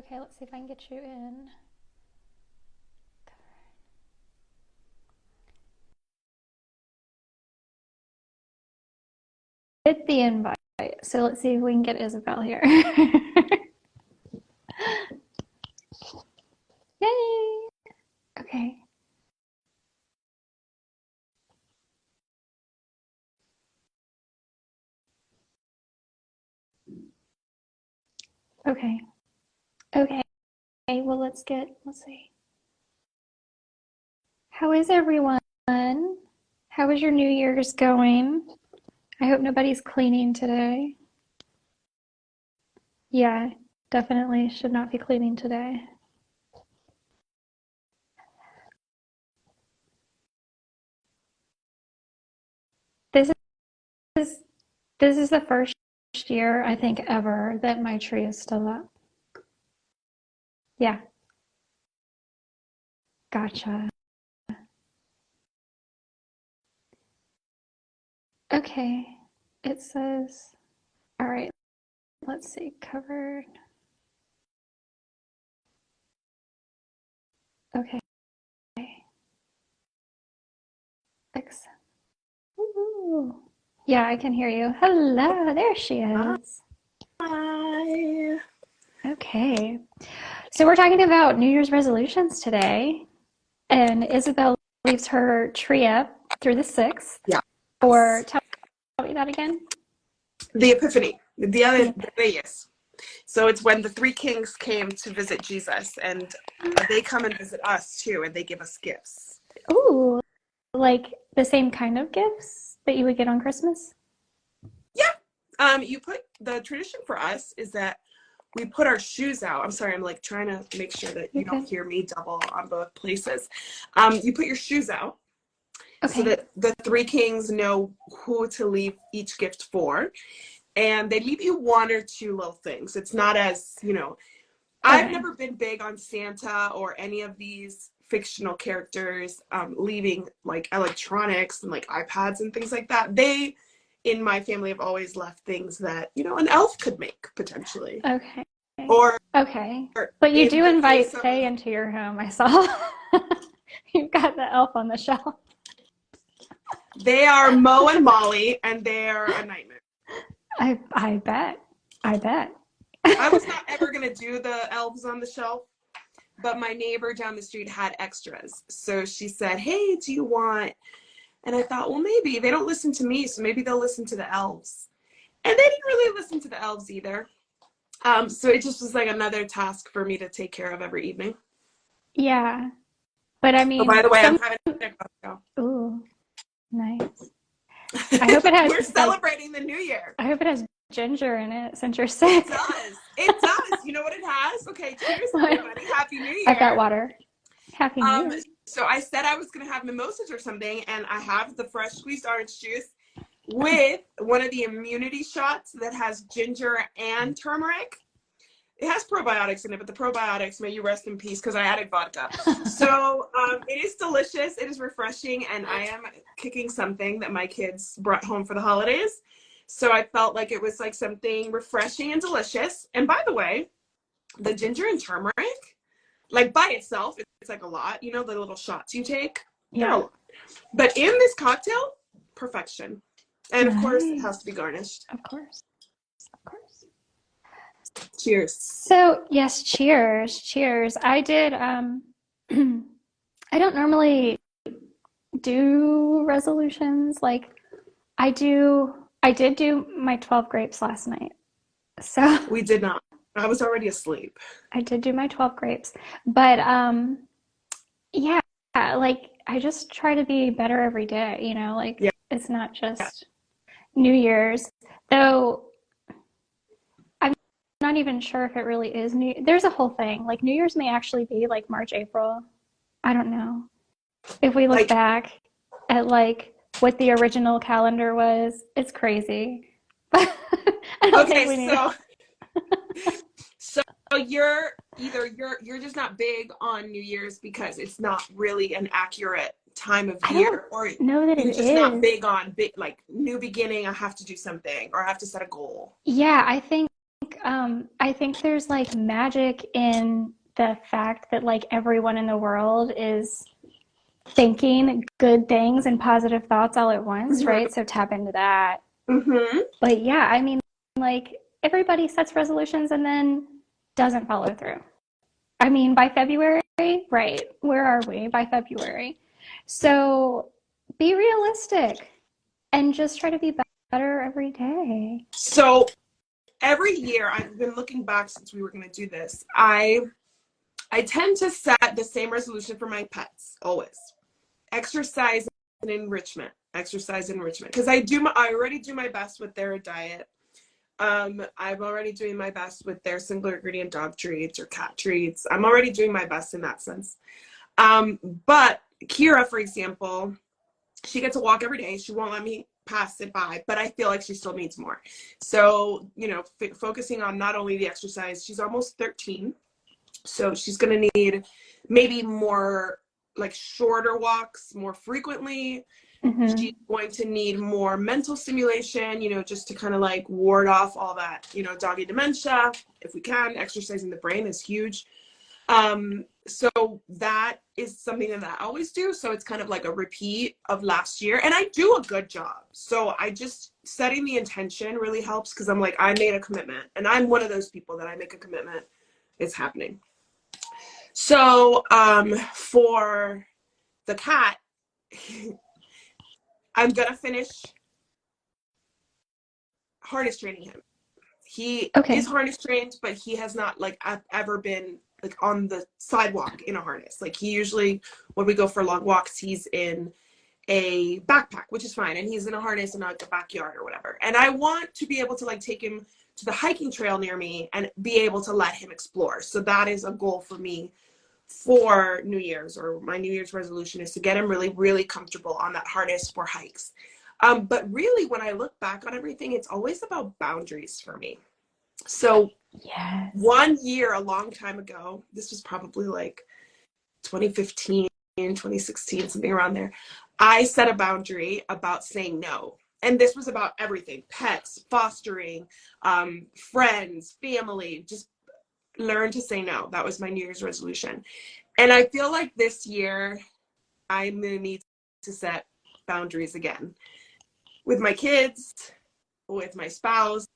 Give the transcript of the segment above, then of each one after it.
Okay, let's see if I can get you in. Hit the invite. So let's see if we can get Isabel here. Yay! Okay. Okay. Okay. Well, let's see. How is everyone? How is your New Year's going? I hope nobody's cleaning today. Yeah, definitely should not be cleaning today. This is this is the first year I think ever that my tree is still up. Yeah, gotcha. Okay. It says, all right, let's see, covered. Okay. Excellent. Ooh. Yeah, I can hear you. Hello, there she is. Hi. Okay. So we're talking about New Year's resolutions today, and Isabel leaves her tree up through the 6th. Yes. Or tell me that again. The Epiphany, Dia The de Reyes. So it's when the three kings came to visit Jesus, and they come and visit us too, and they give us gifts. Ooh, like the same kind of gifts that you would get on Christmas? Yeah. You put the tradition for us is that we put our shoes out. I'm sorry, I'm like trying to make sure that You're you good. don't hear me double on both places. You put your shoes out so Okay. that the three kings know who to leave each gift for. And they leave you one or two little things. It's not as, I've Okay. never been big on Santa or any of these fictional characters leaving like electronics and like iPads and things like that. They, in my family, have always left things that, an elf could make potentially. Okay. Or Okay. But you in do the invite case of, Faye into your home, I saw. You've got the elf on the shelf. they are Mo and Molly, and they're a nightmare. I bet. I bet. I was not ever going to do the elves on the shelf, but my neighbor down the street had extras. So she said, hey, do you want? And I thought, well, maybe they don't listen to me, so maybe they'll listen to the elves. And they didn't really listen to the elves either. So it just was like another task for me to take care of every evening. Yeah. But I Oh, by mean, the way, I'm some. having a cocktail. Ooh, nice. I hope it has We're like. celebrating the new year. I hope it has ginger in it since you're It sick. does. It does. You know what it has? Okay, cheers, everybody. Happy New I've got Year. water. Happy New Um, Year. so I said I was going to have mimosas or something, and I have the fresh squeezed orange juice with one of the immunity shots that has ginger and turmeric. It has probiotics in it, but the probiotics, may you rest in peace, because I added vodka. So it is delicious. It is refreshing, and I am kicking something that my kids brought home for the holidays. So I felt like it was like something refreshing and delicious. And by the way, the ginger and turmeric, like by itself, it's like a lot. You know, the little shots you take, they're a Yeah. lot. But in this cocktail, perfection. And of course, it has Nice. to be garnished. Of course. Of course. Cheers. So, yes, cheers. Cheers. I did I don't normally do resolutions. Like I did do my 12 grapes last night. So, We did not. I was already asleep. I did do my 12 grapes. But yeah, like I just try to be better every day, like Yeah. it's not just New Year's. Though I'm not even sure if it really is New. There's a whole thing. Like New Year's may actually be like March, April. I don't know. If we look Like, back at like what the original calendar was, it's crazy. I don't think okay, we need. so you're just not big on New Year's because it's not really an accurate time of I don't year, or know that you're it just not is. big on big like new beginning. I have to do something, or I have to set a goal. Yeah, I think I think there's like magic in the fact that like everyone in the world is thinking good things and positive thoughts all at once, Mm-hmm. right? So tap into that. Mm-hmm. But yeah, I mean, like everybody sets resolutions and then doesn't follow through. I mean, by February, right? Where are we by February? So be realistic and just try to be better every day. So every year, I've been looking back since we were going to do this. I tend to set the same resolution for my pets always. Exercise and enrichment. Exercise and enrichment. Because I already do my best with their diet. I'm already doing my best with their single ingredient dog treats or cat treats. I'm already doing my best in that sense. But Kira, for example, she gets a walk every day. She won't let me pass it by, but I feel like she still needs more. So, focusing on not only the exercise, she's almost 13. So she's going to need maybe more like shorter walks more frequently. Mm-hmm. She's going to need more mental stimulation, just to kind of like ward off all that, doggy dementia. If we can, exercising the brain is huge. So that is something that I always do. So it's kind of like a repeat of last year, and I do a good job. So I just setting the intention really helps, because I'm like, I made a commitment, and I'm one of those people that I make a commitment, it's happening. So for the cat, I'm gonna finish harness training him. He is Okay. harness trained, but he has not like ever been like on the sidewalk in a harness. Like he usually, when we go for long walks, he's in a backpack, which is fine, and he's in a harness in like the backyard or whatever. And I want to be able to like take him to the hiking trail near me and be able to let him explore. So that is a goal for me for New Year's, or my New Year's resolution is to get him really, really comfortable on that harness for hikes. But really, when I look back on everything, it's always about boundaries for me. So Yes. one year, a long time ago, this was probably like 2015, 2016, something around there, I set a boundary about saying no. And this was about everything: pets, fostering, friends, family, just learn to say no. That was my New Year's resolution. And I feel like this year I'm going to need to set boundaries again with my kids, with my spouse,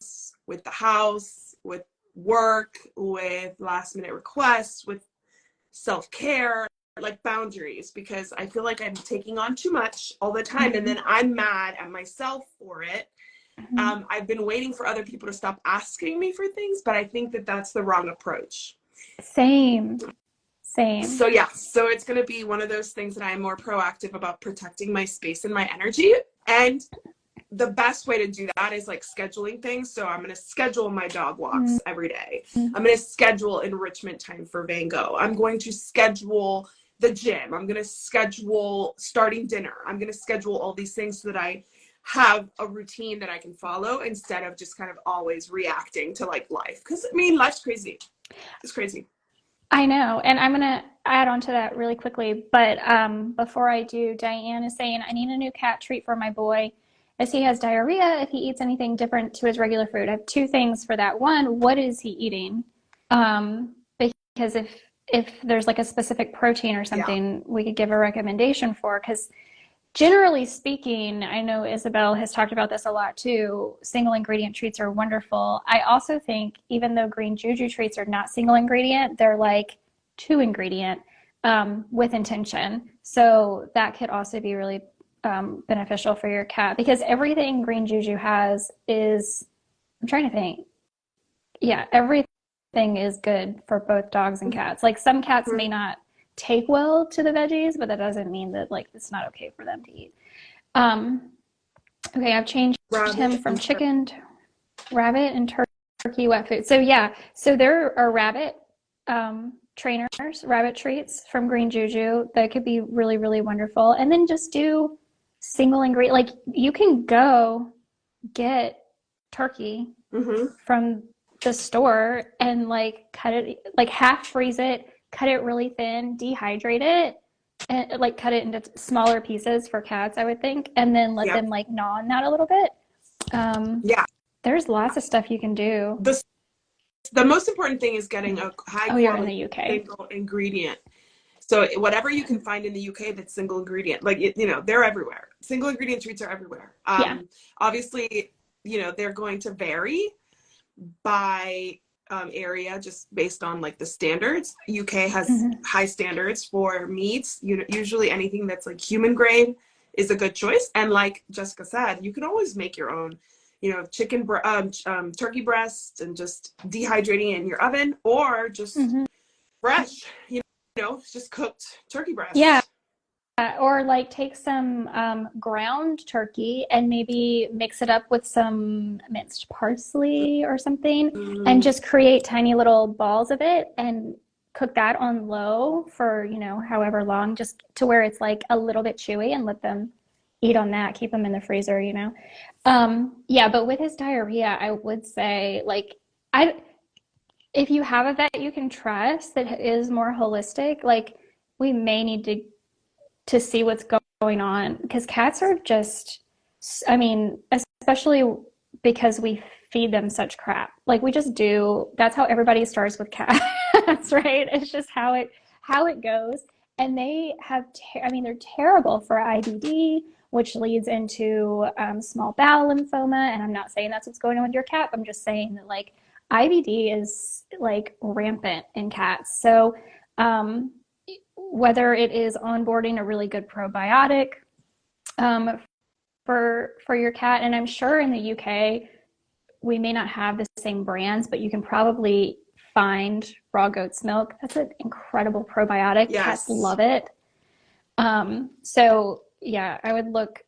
with the house, with work, with last minute requests, with self-care, like boundaries, because I feel like I'm taking on too much all the time, and then I'm mad at myself for it. I've been waiting for other people to stop asking me for things, but I think that that's the wrong approach. Same. So yeah, so it's going to be one of those things that I'm more proactive about protecting my space and my energy. And the best way to do that is like scheduling things. So I'm going to schedule my dog walks every day. I'm going to schedule enrichment time for Van Gogh. I'm going to schedule the gym. I'm going to schedule starting dinner. I'm going to schedule all these things so that I have a routine that I can follow, instead of just kind of always reacting to like life. Because I mean, life's crazy. It's crazy. I know. And I'm going to add on to that really quickly. But before I do, Diane is saying, I need a new cat treat for my boy as he has diarrhea if he eats anything different to his regular food. I have two things for that. One, what is he eating? Because if there's like a specific protein or something, we could give a recommendation for. Because generally speaking, I know Isabel has talked about this a lot too. Single ingredient treats are wonderful. I also think even though green juju treats are not single ingredient, they're like 2 ingredient with intention. So that could also be really beneficial for your cat, because everything green juju has is, I'm trying to think. Yeah, everything is good for both dogs and cats. Like some cats may not take well to the veggies, but that doesn't mean that like it's not okay for them to eat. Okay, I've changed him from chicken to rabbit and turkey wet food. So yeah, so there are rabbit trainers, rabbit treats from Green Juju that could be really, really wonderful. And then just do single ingredient. Like you can go get turkey from the store and like cut it, like half freeze it, cut it really thin, dehydrate it, and like cut it into smaller pieces for cats, I would think, and then let them like gnaw on that a little bit. There's lots of stuff you can do. the most important thing is getting a high Oh, you're in the quality UK. single ingredient. So whatever you can find in the UK that's single ingredient, like, they're everywhere. Single ingredient treats are everywhere. Yeah. Obviously, they're going to vary by area just based on like the standards. UK has Mm-hmm. high standards for meats. Usually anything that's like human grade is a good choice. And like Jessica said, you can always make your own, turkey breast and just dehydrating it in your oven, or just Mm-hmm. fresh, just cooked turkey Yeah. breast. Or like take some ground turkey and maybe mix it up with some minced parsley or something and Mm, just create tiny little balls of it and cook that on low for, however long, just to where it's like a little bit chewy and let them eat on that, keep them in the freezer. Yeah, but with his diarrhea, I would say like I if you have a vet you can trust that is more holistic, like we may need to see what's going on because cats are just, I mean, especially because we feed them such crap. Like we just do. That's how everybody starts with cats, right? It's just how it goes. And they have, I mean, they're terrible for IBD, which leads into small bowel lymphoma. And I'm not saying that's what's going on with your cat. I'm just saying that like IBD is like rampant in cats. So um, whether it is onboarding a really good probiotic um, for your cat, and I'm sure in the UK we may not have the same brands, but you can probably find raw goat's milk. That's an incredible probiotic. Cats yes. love it. So yeah, I would look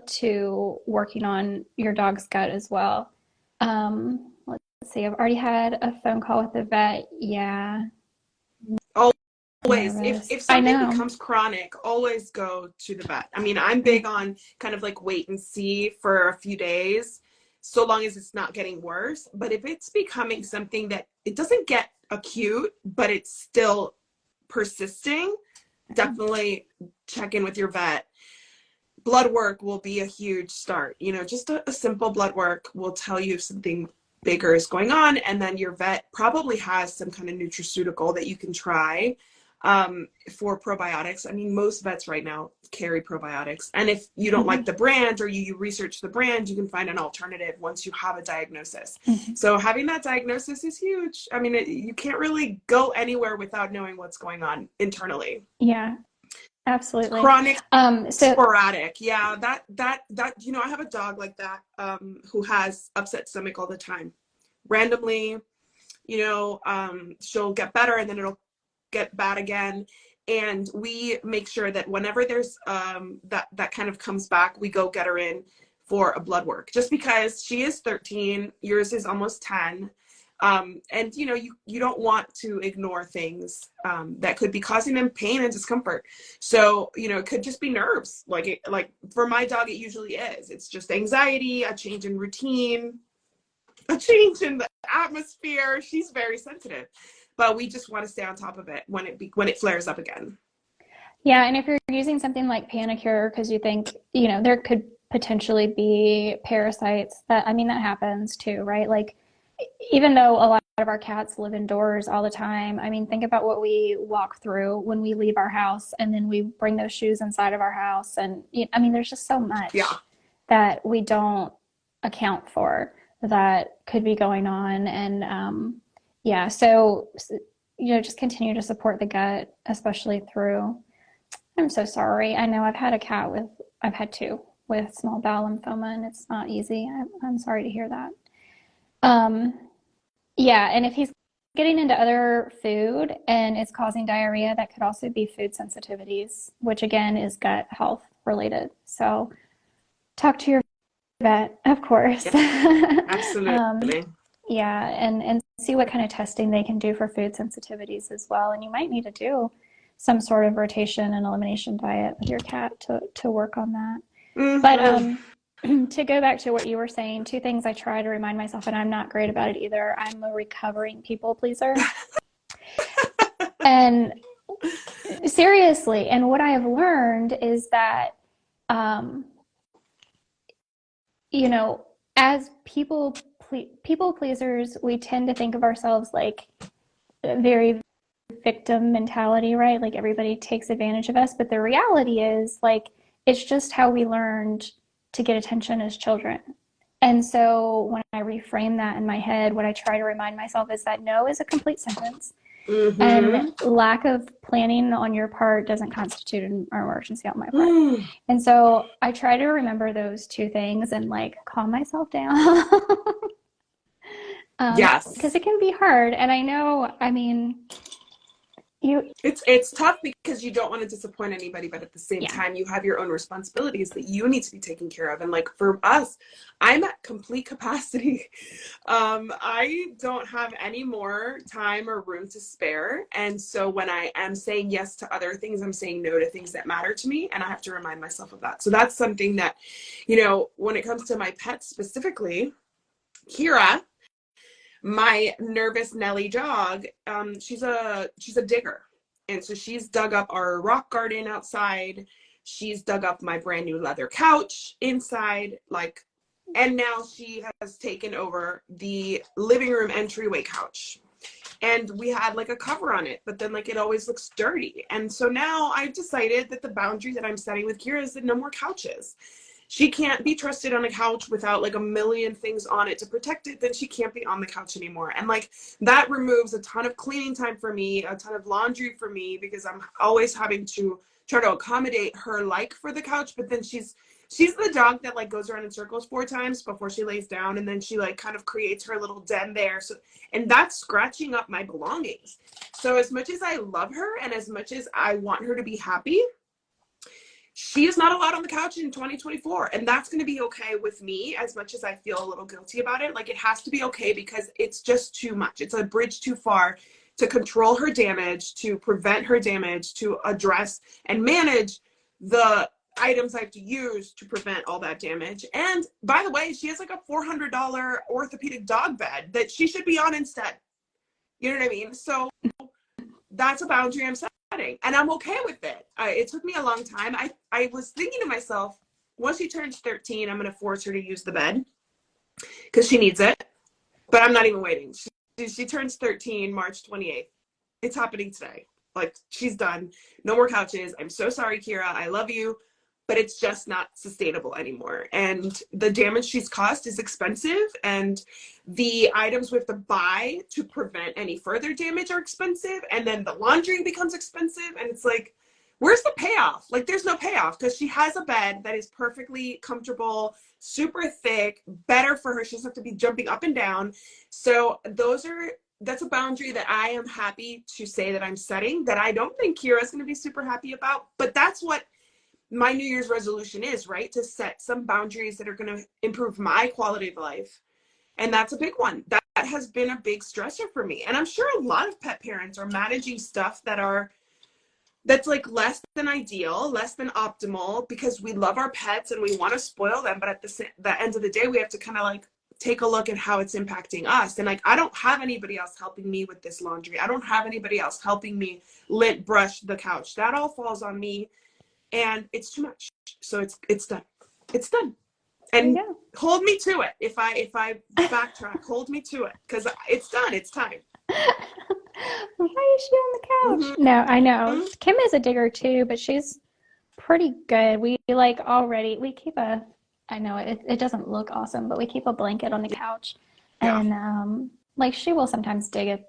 to working on your dog's gut as well. Let's see. I've already had a phone call with the vet. Yeah, Always, nervous. if I something know. becomes chronic, always go to the vet. I mean, I'm Mm-hmm. big on kind of like wait and see for a few days, so long as it's not getting worse. But if it's becoming something that it doesn't get acute, but it's still persisting, definitely check in with your vet. Blood work will be a huge start. Just a simple blood work will tell you if something bigger is going on. And then your vet probably has some kind of nutraceutical that you can try for probiotics. I mean, most vets right now carry probiotics. And if you don't like Mm-hmm. the brand or you research the brand, you can find an alternative once you have a diagnosis. Mm-hmm. So having that diagnosis is huge. I mean, you can't really go anywhere without knowing what's going on internally. Yeah, absolutely. Chronic, So sporadic, yeah, that I have a dog like that, who has upset stomach all the time. Randomly, she'll get better and then it'll get bad again. And we make sure that whenever there's that kind of comes back, we go get her in for a blood work, just because she is 13, yours is almost 10. And you don't want to ignore things that could be causing them pain and discomfort. So it could just be nerves. Like for my dog, it usually is. It's just anxiety, a change in routine, a change in the atmosphere. She's very sensitive, but we just want to stay on top of it when it flares up again. yeah, and if you're using something like Panicure because you think, there could potentially be parasites, that I mean that happens too, right? Like even though a lot of our cats live indoors all the time, I mean think about what we walk through when we leave our house and then we bring those shoes inside of our house, and I mean there's just so Yeah. much that we don't account for that could be going on. And yeah, so just continue to support the gut, especially through. I'm so sorry. I know I've had two with small bowel lymphoma, and it's not easy. I'm sorry to hear that. Um, yeah, and if he's getting into other food and it's causing diarrhea, that could also be food sensitivities, which again is gut health related. So talk to your vet, of course. Yeah, absolutely. Yeah, and see what kind of testing they can do for food sensitivities as well. And you might need to do some sort of rotation and elimination diet with your cat to work on that. But Mm-hmm. to go back to what you were saying, two things I try to remind myself, and I'm not great about it either. I'm a recovering people pleaser. And seriously, and what I have learned is that, um, as people people pleasers, we tend to think of ourselves like very victim mentality, right? Like everybody takes advantage of us. But the reality is, like, it's just how we learned to get attention as children. And so when I reframe that in my head, what I try to remind myself is that no is a complete sentence. Mm-hmm. And lack of planning on your part doesn't constitute an emergency on my part. And so I try to remember those two things and like calm myself down. Because Yes. it can be hard. And I know, I mean, it's tough because you don't want to disappoint anybody, but at the same yeah. time you have your own responsibilities that you need to be taken care of. And like for us, I'm at complete capacity. I don't have any more time or room to spare, and so when I am saying yes to other things, I'm saying no to things that matter to me, and I have to remind myself of that. So that's something that, you know, when it comes to my pets specifically, Kira, my nervous Nelly dog, she's a digger. And so she's dug up our rock garden outside. She's dug up my brand new leather couch inside, like, and now she has taken over the living room entryway couch. And we had like a cover on it, but then like it always looks dirty. And so now I've decided that the boundary that I'm setting with Kira is that no more couches. She can't be trusted on a couch without like a million things on it to protect it. Then she can't be on the couch anymore. And like that removes a ton of cleaning time for me, a ton of laundry for me, because I'm always having to try to accommodate her like for the couch. But then she's the dog that like goes around in circles 4 times before she lays down, and then she like kind of creates her little den there. So, and that's scratching up my belongings. So as much as I love her and as much as I want her to be happy, she is not allowed on the couch in 2024. And that's going to be okay with me, as much as I feel a little guilty about it. Like it has to be okay because it's just too much. It's a bridge too far to control her damage, to prevent her damage, to address and manage the items I have to use to prevent all that damage. And by the way, she has like a $400 orthopedic dog bed that she should be on instead. You know what I mean? So that's a boundary I'm setting, and I'm okay with it. It took me a long time. I was thinking to myself, once she turns 13, I'm going to force her to use the bed because she needs it. But I'm not even waiting. She turns 13 March 28th. It's happening today. Like, she's done. No more couches. I'm so sorry, Kira. I love you. But it's just not sustainable anymore. And the damage she's caused is expensive. And the items we have to buy to prevent any further damage are expensive. And then the laundry becomes expensive. And it's like, where's the payoff? Like, there's no payoff because she has a bed that is perfectly comfortable, super thick, better for her. She doesn't have to be jumping up and down. So that's a boundary that I am happy to say that I'm setting, that I don't think Kira's going to be super happy about. But that's what my New Year's resolution is, right? To set some boundaries that are going to improve my quality of life. And that's a big one. That has been a big stressor for me. And I'm sure a lot of pet parents are managing stuff that's like less than ideal, less than optimal, because we love our pets and we want to spoil them. But at the end of the day, we have to kind of like take a look at how it's impacting us. And like, I don't have anybody else helping me with this laundry. I don't have anybody else helping me lint brush the couch. That all falls on me. And it's too much. So it's done. It's done. And hold me to it. If I backtrack, hold me to it, because it's done. It's time. Why is she on the couch? Mm-hmm. No, I know. Mm-hmm. Kim is a digger too, but she's pretty good. We keep I know it doesn't look awesome, but we keep a blanket on the couch. Yeah. And like she will sometimes dig it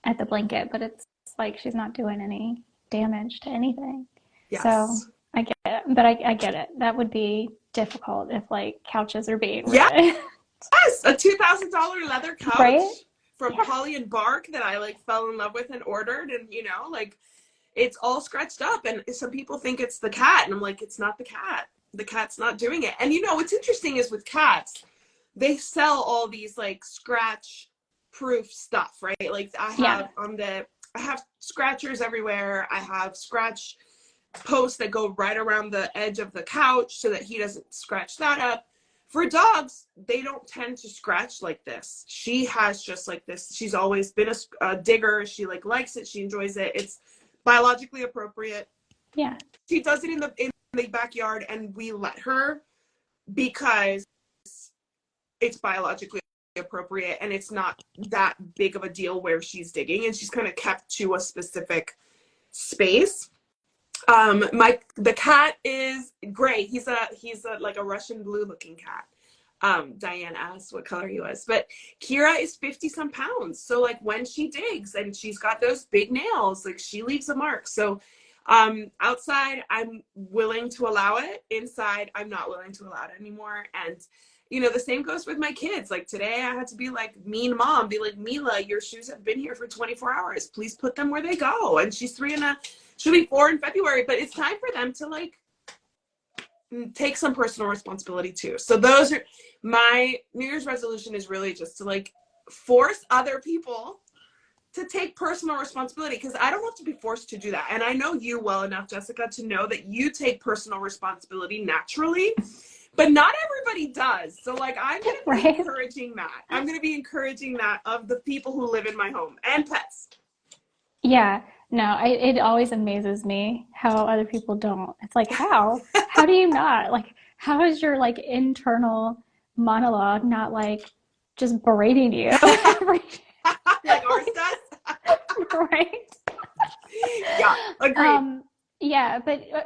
at the blanket, but it's like she's not doing any damage to anything. Yes. So I get it, but I get it. That would be difficult if like couches are being yes, a $2,000 leather couch, right? From Polly and Bark that I like fell in love with and ordered, and you know, like it's all scratched up, and some people think it's the cat, and I'm like, it's not the cat. The cat's not doing it. And you know what's interesting is with cats, they sell all these like scratch proof stuff, right? Like I have scratchers everywhere. I have scratch posts that go right around the edge of the couch so that he doesn't scratch that up. For dogs, they don't tend to scratch like this. She has just like this. She's always been a digger. She like likes it. She enjoys it. It's biologically appropriate. Yeah. She does it in the backyard, and we let her because it's biologically appropriate, and it's not that big of a deal where she's digging, and she's kind of kept to a specific space. The cat is gray. He's a like a Russian blue looking cat. Diane asked what color he was, but Kira is 50 some pounds. So like when she digs and she's got those big nails, like she leaves a mark. So outside I'm willing to allow it. Inside I'm not willing to allow it anymore. And the same goes with my kids. Like today I had to be like mean mom, be like, Mila, your shoes have been here for 24 hours. Please put them where they go. And she'll be 4 in February, but it's time for them to like take some personal responsibility too. So those are my New Year's resolution, is really just to like force other people to take personal responsibility, because I don't have to be forced to do that. And I know you well enough, Jessica, to know that you take personal responsibility naturally, but not everybody does. So like I'm going to be encouraging that. I'm going to be encouraging that of the people who live in my home and pets. Yeah. No, it always amazes me how other people don't. It's like, how do you not? Like, how is your like internal monologue not like just berating you? Like ours does? Right? Yeah, agreed. Yeah,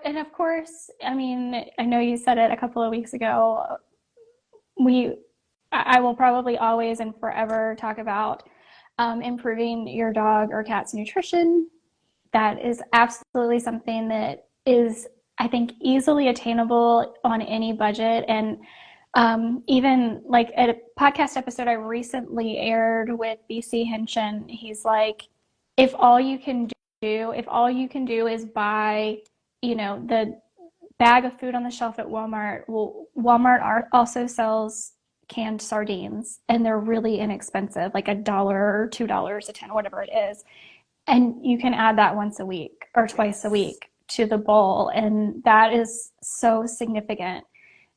and of course, I mean, I know you said it a couple of weeks ago. I will probably always and forever talk about improving your dog or cat's nutrition. That is absolutely something that is, I think, easily attainable on any budget. And even like a podcast episode I recently aired with BC Hinchin, he's like, if all you can do is buy, the bag of food on the shelf at Walmart. Well, Walmart also sells canned sardines, and they're really inexpensive, like $1 or $2 a tin, whatever it is. And you can add that once a week or twice a week to the bowl. And that is so significant.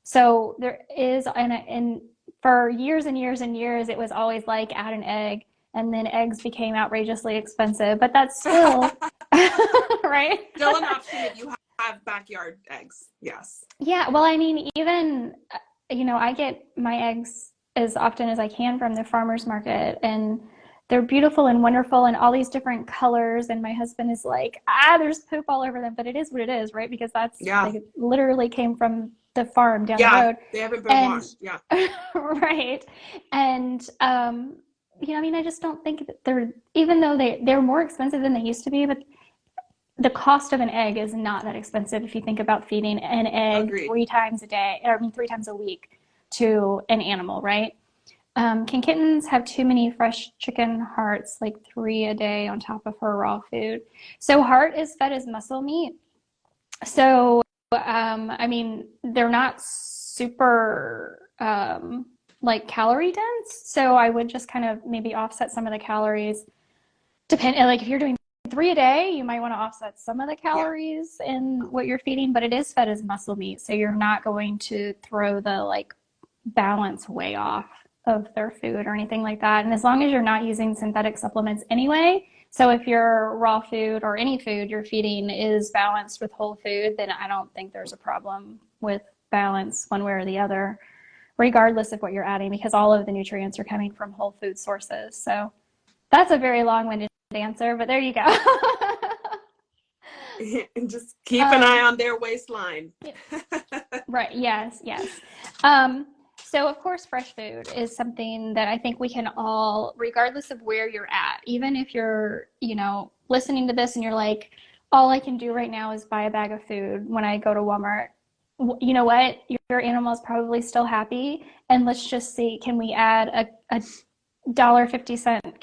So there is, and for years and years and years, it was always like add an egg, and then eggs became outrageously expensive, but that's still, right? Still an option if you have backyard eggs. Yes. Yeah. Well, I mean, even, I get my eggs as often as I can from the farmer's market, and they're beautiful and wonderful and all these different colors. And my husband is like, there's poop all over them, but it is what it is, right? Because that's like, literally came from the farm down the road. They haven't been washed. Yeah. Right. And, I mean, I just don't think that even though they're more expensive than they used to be, but the cost of an egg is not that expensive if you think about feeding an egg 3 times a week to an animal, right? Can kittens have too many fresh chicken hearts, like 3 a day on top of her raw food? So heart is fed as muscle meat. So, I mean, they're not super like calorie dense. So I would just kind of maybe offset some of the calories. Like if you're doing 3 a day, you might want to offset some of the calories in what you're feeding, but it is fed as muscle meat. So you're not going to throw the like balance way off of their food or anything like that. And as long as you're not using synthetic supplements anyway, so if your raw food or any food you're feeding is balanced with whole food, then I don't think there's a problem with balance one way or the other, regardless of what you're adding, because all of the nutrients are coming from whole food sources. So that's a very long-winded answer, but there you go. And just keep an eye on their waistline. Right. Yes. So of course, fresh food is something that I think we can all, regardless of where you're at, even if you're, listening to this and you're like, all I can do right now is buy a bag of food when I go to Walmart. You know what? Your animal is probably still happy. And let's just see, can we add a $1.50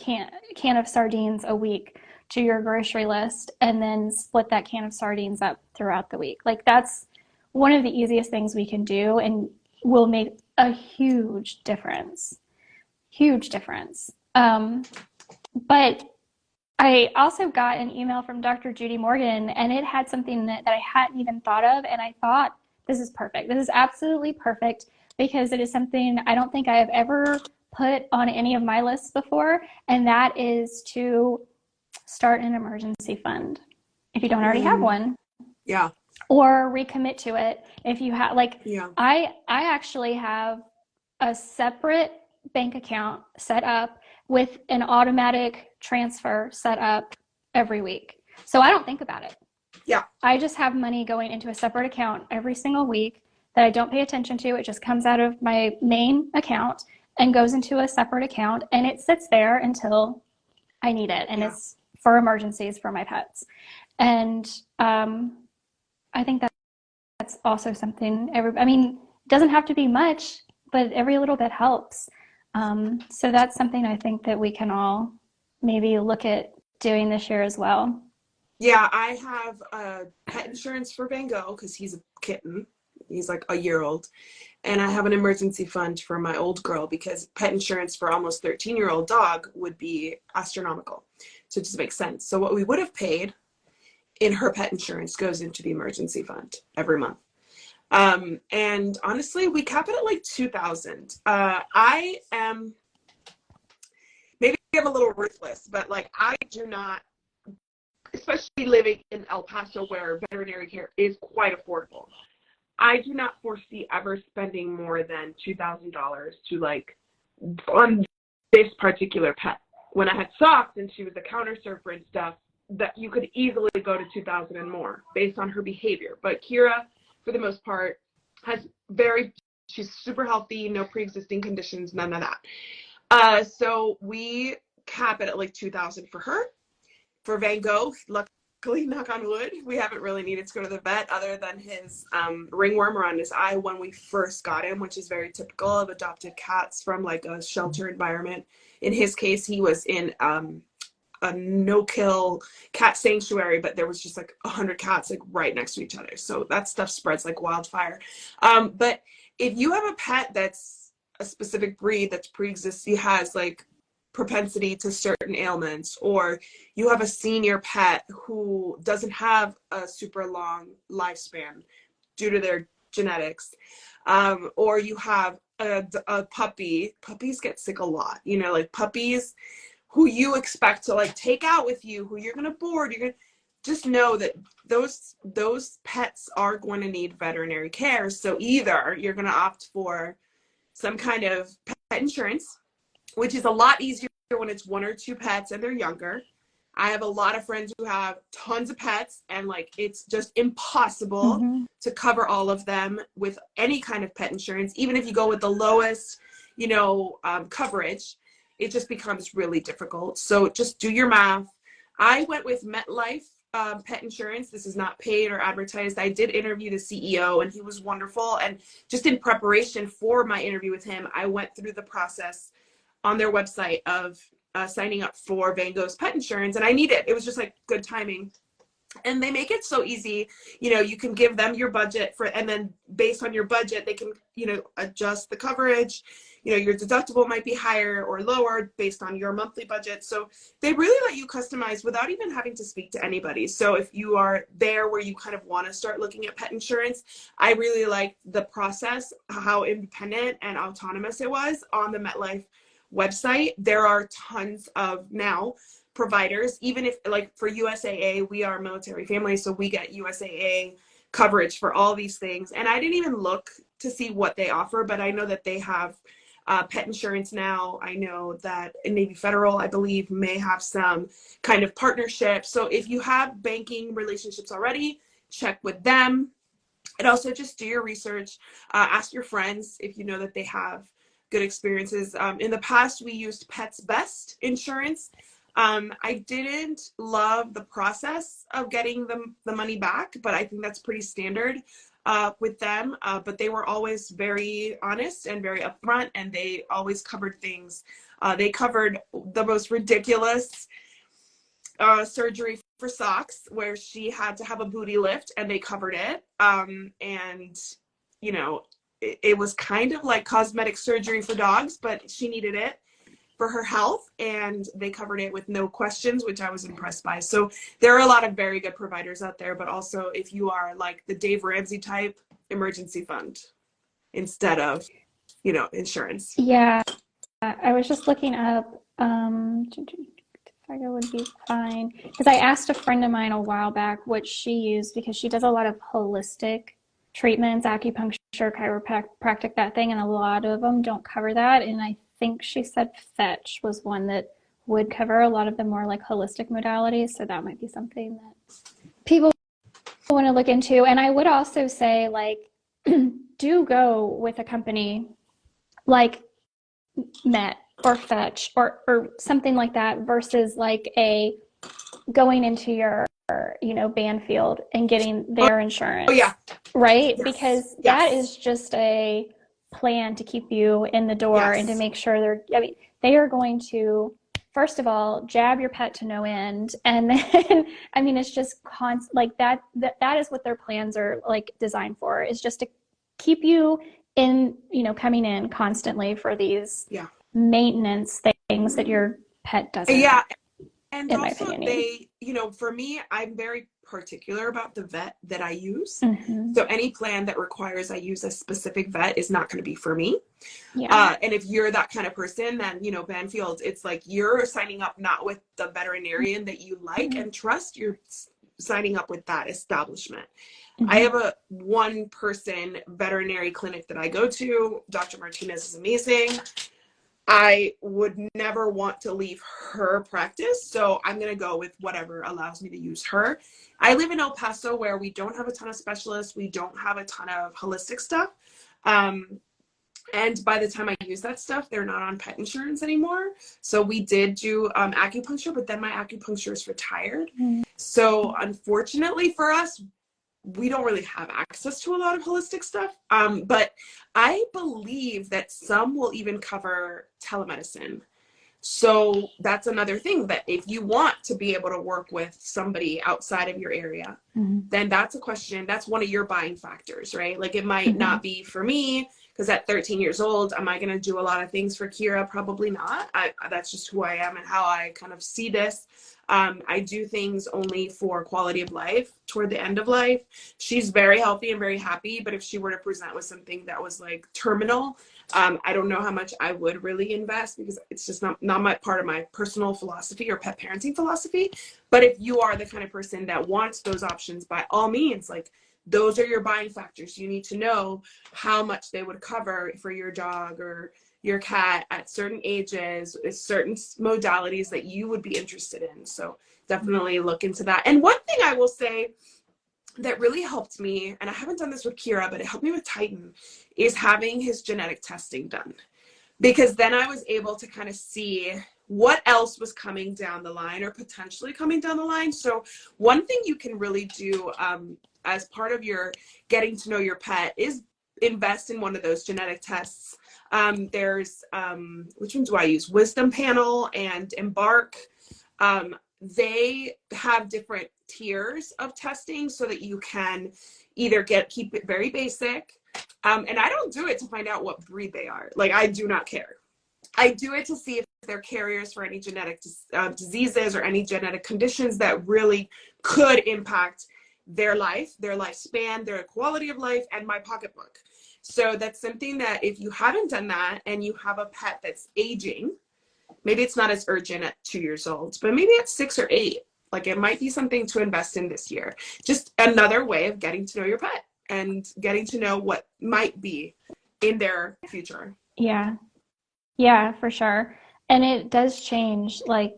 can of sardines a week to your grocery list, and then split that can of sardines up throughout the week? Like, that's one of the easiest things we can do, and will make a huge difference. But I also got an email from Dr. Judy Morgan, and it had something that I hadn't even thought of, and I thought, this is perfect. This is absolutely perfect, because it is something I don't think I have ever put on any of my lists before, and that is to start an emergency fund if you don't already have one. Yeah. Or recommit to it if you have, like, yeah. I actually have a separate bank account set up with an automatic transfer set up every week. So I don't think about it. Yeah. I just have money going into a separate account every single week that I don't pay attention to. It just comes out of my main account and goes into a separate account, and it sits there until I need it. And it's for emergencies for my pets. And I think that's also something I mean, it doesn't have to be much, but every little bit helps. So that's something I think that we can all maybe look at doing this year as well. Yeah, I have pet insurance for Van Gogh because he's a kitten. He's like a year old. And I have an emergency fund for my old girl because pet insurance for almost 13-year-old dog would be astronomical. So it just makes sense. So what we would have paid in her pet insurance goes into the emergency fund every month. And honestly, we cap it at like 2,000. I am, maybe I'm a little ruthless, but like I do not, especially living in El Paso where veterinary care is quite affordable. I do not foresee ever spending more than $2,000 to like on this particular pet. When I had Socks and she was a counter surfer and stuff, that you could easily go to 2,000 and more based on her behavior. But Kira, for the most part, she's super healthy, no pre-existing conditions, none of that. So we cap it at like 2,000 for her. For Van Gogh, luckily, knock on wood, we haven't really needed to go to the vet other than his ringworm around his eye when we first got him, which is very typical of adopted cats from like a shelter environment. In his case, he was in a no-kill cat sanctuary, but there was just like 100 cats like right next to each other. So that stuff spreads like wildfire. But if you have a pet that's a specific breed that's pre-existing, has like propensity to certain ailments, or you have a senior pet who doesn't have a super long lifespan due to their genetics, or you have a puppy. Puppies get sick a lot, you know, like puppies who you expect to like take out with you, who you're going to board, you're going to just know that those pets are going to need veterinary care. So either you're going to opt for some kind of pet insurance, which is a lot easier when it's one or two pets and they're younger. I have a lot of friends who have tons of pets and like it's just impossible to cover all of them with any kind of pet insurance. Even if you go with the lowest, coverage, it just becomes really difficult. So just do your math. I went with MetLife pet insurance. This is not paid or advertised. I did interview the CEO and he was wonderful. And just in preparation for my interview with him, I went through the process on their website of signing up for Van Gogh's pet insurance. And I need it. It was just like good timing. And they make it so easy. You can give them your budget and then based on your budget, they can, adjust the coverage. Your deductible might be higher or lower based on your monthly budget. So they really let you customize without even having to speak to anybody. So if you are there where you kind of want to start looking at pet insurance, I really liked the process, how independent and autonomous it was on the MetLife website. There are tons of now providers, even if like for USAA, we are a military family, so we get USAA coverage for all these things. And I didn't even look to see what they offer, but I know that they have pet insurance now. I know that Navy Federal, I believe, may have some kind of partnership. So if you have banking relationships already, check with them. And also just do your research. Ask your friends if you know that they have good experiences. In the past, we used Pets Best insurance. I didn't love the process of getting the money back, but I think that's pretty standard with them. But they were always very honest and very upfront, and they always covered things. They covered the most ridiculous surgery for Socks, where she had to have a booty lift, and they covered it. And it was kind of like cosmetic surgery for dogs, but she needed it for her health, and they covered it with no questions, which I was impressed by. So there are a lot of very good providers out there, but also if you are like the Dave Ramsey type, emergency fund instead of, insurance. Yeah, I was just looking up Tiger would be fine because I asked a friend of mine a while back what she used because she does a lot of holistic treatments, acupuncture, chiropractic, that thing, and a lot of them don't cover that. And I think she said Fetch was one that would cover a lot of the more like holistic modalities. So that might be something that people want to look into. And I would also say, like, do go with a company like Met or Fetch or something like that versus like a going into your Banfield and getting their insurance. Oh yeah. Right? Yes. Because that Yes. is just a plan to keep you in the door and to Yes. make sure they are going to, first of all, jab your pet to no end. And then, I mean, it's just like that is what their plans are like designed for, is just to keep you in, coming in constantly for these Yeah. maintenance things that your pet doesn't. Yeah. And in my also opinion, for me, I'm very particular about the vet that I use. Mm-hmm. So any plan that requires I use a specific vet is not going to be for me. Yeah. And if you're that kind of person, then, Banfield, it's like you're signing up not with the veterinarian that you like Mm-hmm. and trust, you're signing up with that establishment. Mm-hmm. I have a one-person veterinary clinic that I go to. Dr. Martinez is amazing. I would never want to leave her practice, so I'm going to go with whatever allows me to use her. I live in El Paso, where we don't have a ton of specialists. We don't have a ton of holistic stuff. And by the time I use that stuff, they're not on pet insurance anymore. So we did do acupuncture, but then my acupuncturist retired. Mm-hmm. So unfortunately for us, we don't really have access to a lot of holistic stuff. But I believe that some will even cover telemedicine. So that's another thing, that if you want to be able to work with somebody outside of your area, Mm-hmm. then that's a question. That's one of your buying factors, right? Like, it might Mm-hmm. not be for me, because at 13 years old, am I going to do a lot of things for Kira? Probably not. That's just who I am and how I kind of see this. I do things only for quality of life toward the end of life. She's very healthy and very happy, but if she were to present with something that was like terminal, I don't know how much I would really invest, because it's just not my part of my personal philosophy or pet parenting philosophy. But if you are the kind of person that wants those options, by all means, like, those are your buying factors. You need to know how much they would cover for your dog or your cat at certain ages, certain modalities that you would be interested in. So definitely look into that. And one thing I will say that really helped me, and I haven't done this with Kira, but it helped me with Titan, is having his genetic testing done. Because then I was able to kind of see what else was coming down the line or potentially coming down the line. So one thing you can really do as part of your getting to know your pet is invest in one of those genetic tests. There's, which one do I use? Wisdom Panel and Embark. They have different tiers of testing so that you can either keep it very basic. And I don't do it to find out what breed they are. Like, I do not care. I do it to see if they're carriers for any genetic diseases or any genetic conditions that really could impact their life, their lifespan, their quality of life, and my pocketbook. So that's something that if you haven't done that and you have a pet that's aging, maybe it's not as urgent at 2 years old, but maybe at 6 or 8, like, it might be something to invest in this year. Just another way of getting to know your pet and getting to know what might be in their future. Yeah. Yeah, for sure. And it does change, like,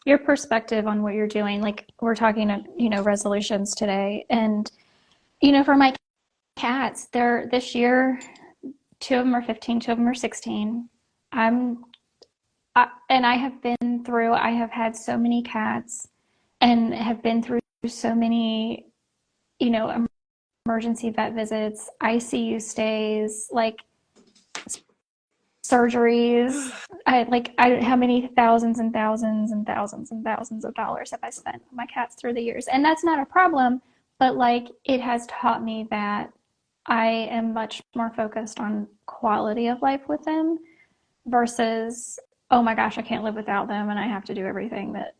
your perspective on what you're doing. Like, we're talking, resolutions today. And, for my cats, they're this year, 2 of them are 15, 2 of them are 16. And I have had so many cats and have been through so many, emergency vet visits, ICU stays, like, surgeries. How many thousands and thousands and thousands and thousands of dollars have I spent on my cats through the years? And that's not a problem, but like, it has taught me that I am much more focused on quality of life with them versus, oh my gosh, I can't live without them and I have to do everything that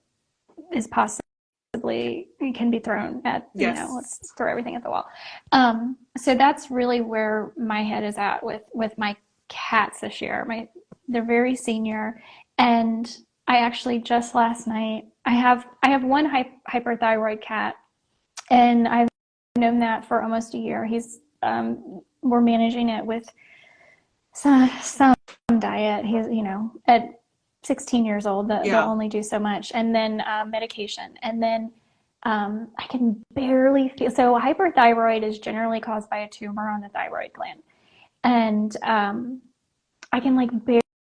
is possibly can be thrown at, Yes. Let's throw everything at the wall. So that's really where my head is at with my cats this year. They're very senior, and I actually just last night, I have one hyperthyroid cat, and I've known that for almost a year. We're managing it with some diet. He's, at 16 years old, they'll Yeah. only do so much. And then medication. And then I can barely feel. So hyperthyroid is generally caused by a tumor on the thyroid gland. And I can like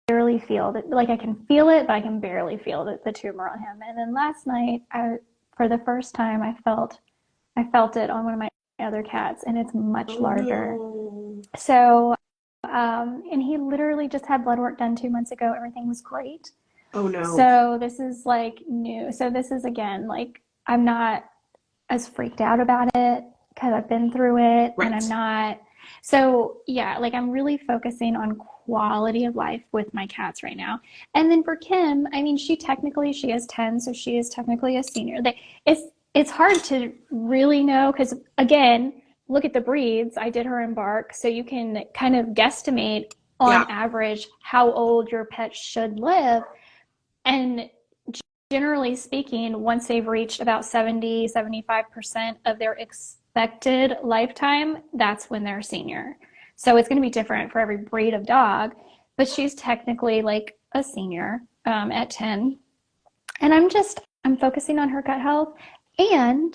barely feel that. Like I can feel it, but I can barely feel the tumor on him. And then last night, for the first time, I felt it on one of my other cats, and it's much Oh larger. no. So, and he literally just had blood work done 2 months ago. Everything was great. Oh no. So this is like new. So this is again, like I'm not as freaked out about it because I've been through it and I'm Right. not. So yeah, like I'm really focusing on quality of life with my cats right now. And then for Kim, I mean, she is 10, so she is technically a senior. It's hard to really know because again, look at the breeds. I did her embark, so you can kind of guesstimate on Yeah. average how old your pet should live. And generally speaking, once they've reached about 75% of their expected lifetime, that's when they're senior. So it's going to be different for every breed of dog, but she's technically like a senior at 10. And I'm focusing on her gut health, and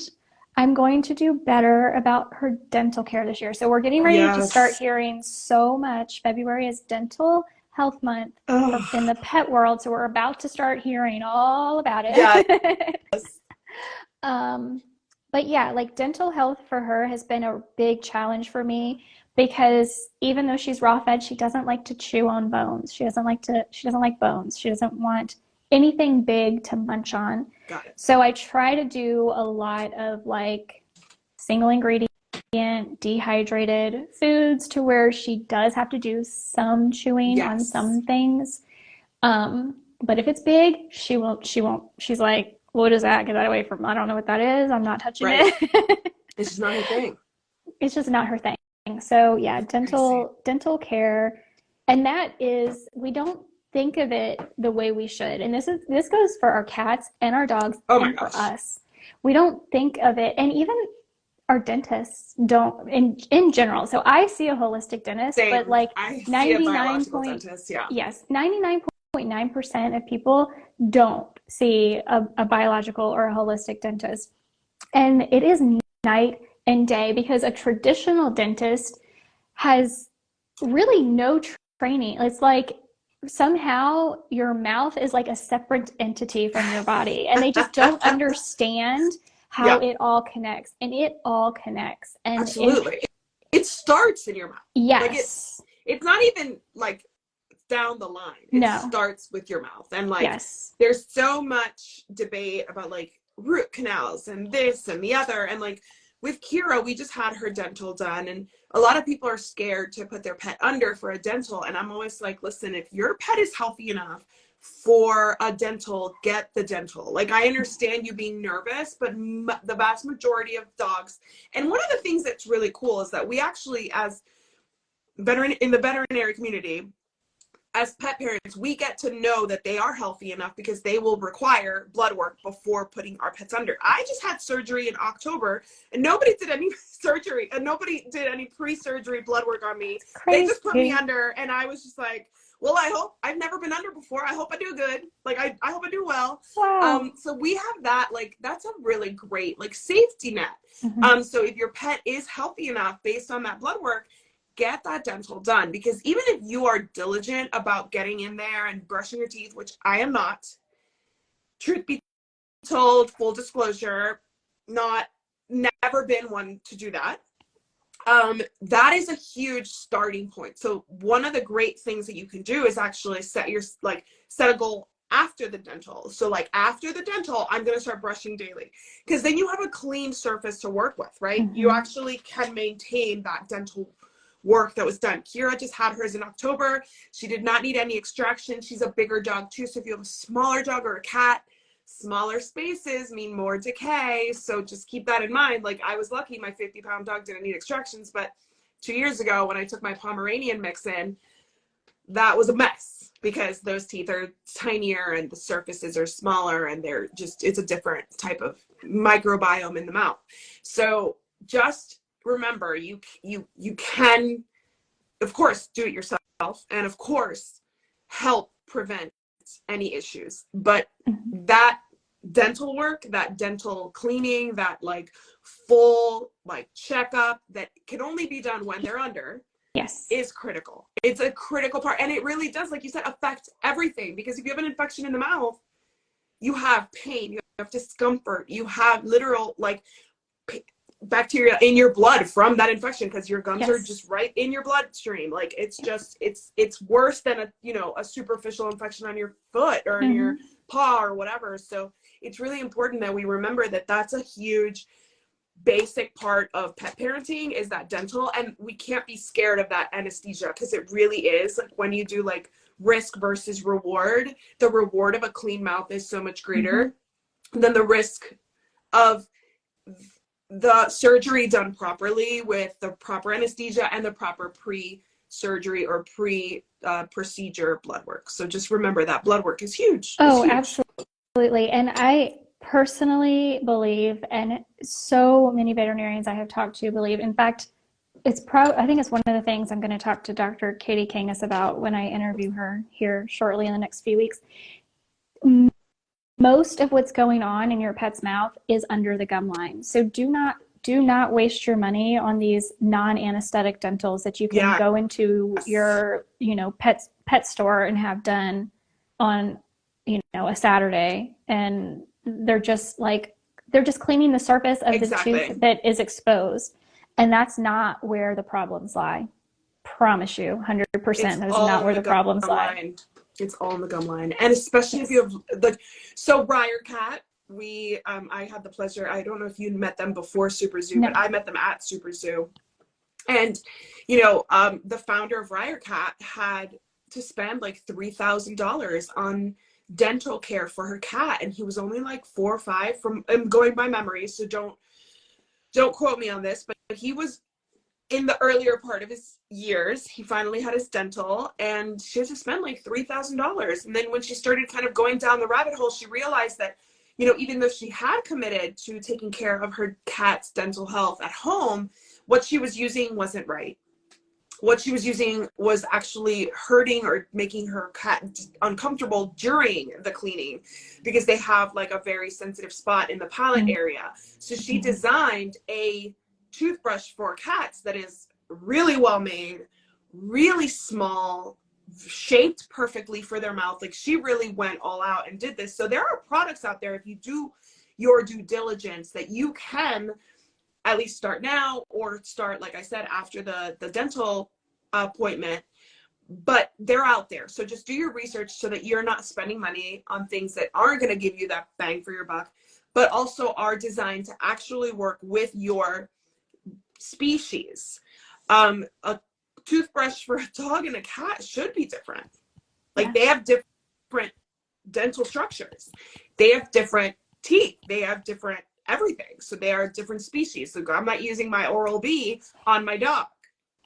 I'm going to do better about her dental care this year. So we're getting ready to start Yes. hearing so much. February is dental health month in Oh, the pet world. So we're about to start hearing all about yes. it. um, but yeah, like dental health for her has been a big challenge for me because even though she's raw fed, she doesn't like to chew on bones. She doesn't like bones. She doesn't want anything big to munch on. Got it. So I try to do a lot of like single ingredient dehydrated foods to where she does have to do some chewing on Yes. some things. But if it's big, she won't. She's like, what is that? Get that away from, I don't know what that is. I'm not touching Right. it. It's just not her thing. It's just not her thing. So yeah, That's crazy. dental care. And that is, we don't think of it the way we should. And this goes for our cats and our dogs Oh my and for gosh. us. We don't think of it, and even our dentists don't in general. So I see a holistic dentist, but Same. like I see a 99 biological point dentist. Yeah. yes, 99.9% of people don't see a biological or a holistic dentist. And it is night and day because a traditional dentist has really no training. It's like somehow your mouth is like a separate entity from your body, and they just don't understand how Yeah, it all connects. And it all connects. And in absolutely. It starts in your mouth. Like yes, it's not even like down the line. It no, starts with your mouth. And like yes, there's so much debate about like root canals and this and the other. And like with Kira, we just had her dental done, and a lot of people are scared to put their pet under for a dental. And I'm always like, listen, if your pet is healthy enough for a dental, get the dental. Like I understand you being nervous, but the vast majority of dogs, and one of the things that's really cool is that we actually, as veteran in the veterinary community, as pet parents, we get to know that they are healthy enough because they will require blood work before putting our pets under. I just had surgery in October, and nobody did any surgery, and nobody did any pre-surgery blood work on me. They just put me crazy. under, and I was just like, well, I hope, I've never been under before. I hope I do good. Like, I hope I do well. Wow. So we have that, like, that's a really great, like, safety net. Mm-hmm. So if your pet is healthy enough based on that blood work, get that dental done, because even if you are diligent about getting in there and brushing your teeth, which I am not, truth be told, full disclosure, not never been one to do that. That is a huge starting point. So one of the great things that you can do is actually set a goal after the dental. So like after the dental, I'm going to start brushing daily, because then you have a clean surface to work with, right? You Mm-hmm. actually can maintain that dental work that was done. Kira just had hers in October. She did not need any extraction. She's a bigger dog too. So if you have a smaller dog or a cat, smaller spaces mean more decay. So just keep that in mind. Like I was lucky my 50-pound dog didn't need extractions, but 2 years ago when I took my Pomeranian mix in, that was a mess because those teeth are tinier and the surfaces are smaller, and it's a different type of microbiome in the mouth. So just remember, you can, of course, do it yourself, and of course help prevent any issues. But Mhm. that dental work, that dental cleaning, that like full like checkup that can only be done when they're under Yes. is critical. It's a critical part. And it really does, like you said, affect everything. Because if you have an infection in the mouth, you have pain, you have discomfort, you have literal like bacteria in your blood from that infection because your gums are Yes. just right in your bloodstream. Like it's just it's worse than a superficial infection on your foot or in your Hmm. paw or whatever. So it's really important that we remember that that's a huge basic part of pet parenting is that dental, and we can't be scared of that anesthesia because it really is like when you do like risk versus reward, the reward of a clean mouth is so much Hmm. greater than the risk of the surgery done properly with the proper anesthesia and the proper pre-surgery or pre-procedure blood work. So just remember that blood work is huge. It's Oh, huge. absolutely. And I personally believe, and so many veterinarians I have talked to believe, in fact, I think it's one of the things I'm going to talk to Dr. Katie Kangas about when I interview her here shortly in the next few weeks. Most of what's going on in your pet's mouth is under the gum line. So do not waste your money on these non-anesthetic dentals that you can Yes. go into your, pet store and have done on, a Saturday, and they're just cleaning the surface of the tooth Exactly. that is exposed. And that's not where the problems lie. Promise you, It's 100% that is all not in where the the gum problems lie. line. It's all in the gum line. And especially if Yes. you have like, so Briar Cat, I had the pleasure, I don't know if you met them before Super Zoo, but No. I met them at Super Zoo. And, the founder of Briar Cat had to spend like $3,000 on dental care for her cat. And he was only like 4 or 5 from, I'm going by memory. So don't quote me on this, but he was in the earlier part of his years. He finally had his dental, and she had to spend like $3,000. And then when she started kind of going down the rabbit hole, she realized that, even though she had committed to taking care of her cat's dental health at home, what she was using wasn't right. What she was using was actually hurting or making her cat uncomfortable during the cleaning because they have like a very sensitive spot in the palate area. So she Mm-hmm. designed a toothbrush for cats that is really well made, really small, shaped perfectly for their mouth. Like she really went all out and did this. So there are products out there, if you do your due diligence, that you can at least start now or start, like I said, after the dental appointment. But they're out there. So just do your research so that you're not spending money on things that aren't going to give you that bang for your buck, but also are designed to actually work with your species. A toothbrush for a dog and a cat should be different. Like Yeah. they have different dental structures. They have different teeth. They have different everything. So they are different species. So I'm not using my Oral-B on my dog,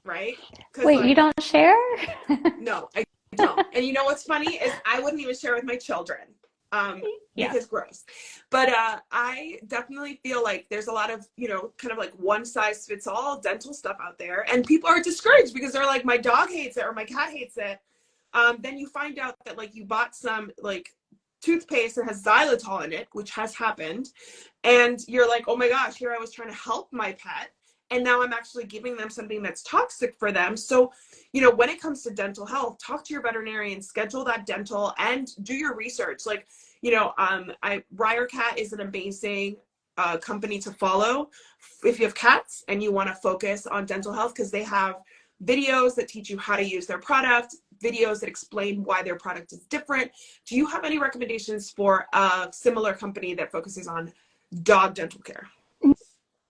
right? Because Wait, you like, don't share? no, I don't. And you know what's funny is I wouldn't even share with my children. Yeah. Because gross. But I definitely feel like there's a lot of, kind of like one size fits all dental stuff out there. And people are discouraged because they're like, my dog hates it or my cat hates it. Then you find out that like you bought some like toothpaste that has xylitol in it, which has happened. And you're like, oh my gosh, here I was trying to help my pet. And now I'm actually giving them something that's toxic for them. So, when it comes to dental health, talk to your veterinarian, schedule that dental, and do your research. Like, Briar Cat is an amazing company to follow if you have cats and you want to focus on dental health, because they have videos that teach you how to use their product, videos that explain why their product is different. Do you have any recommendations for a similar company that focuses on dog dental care?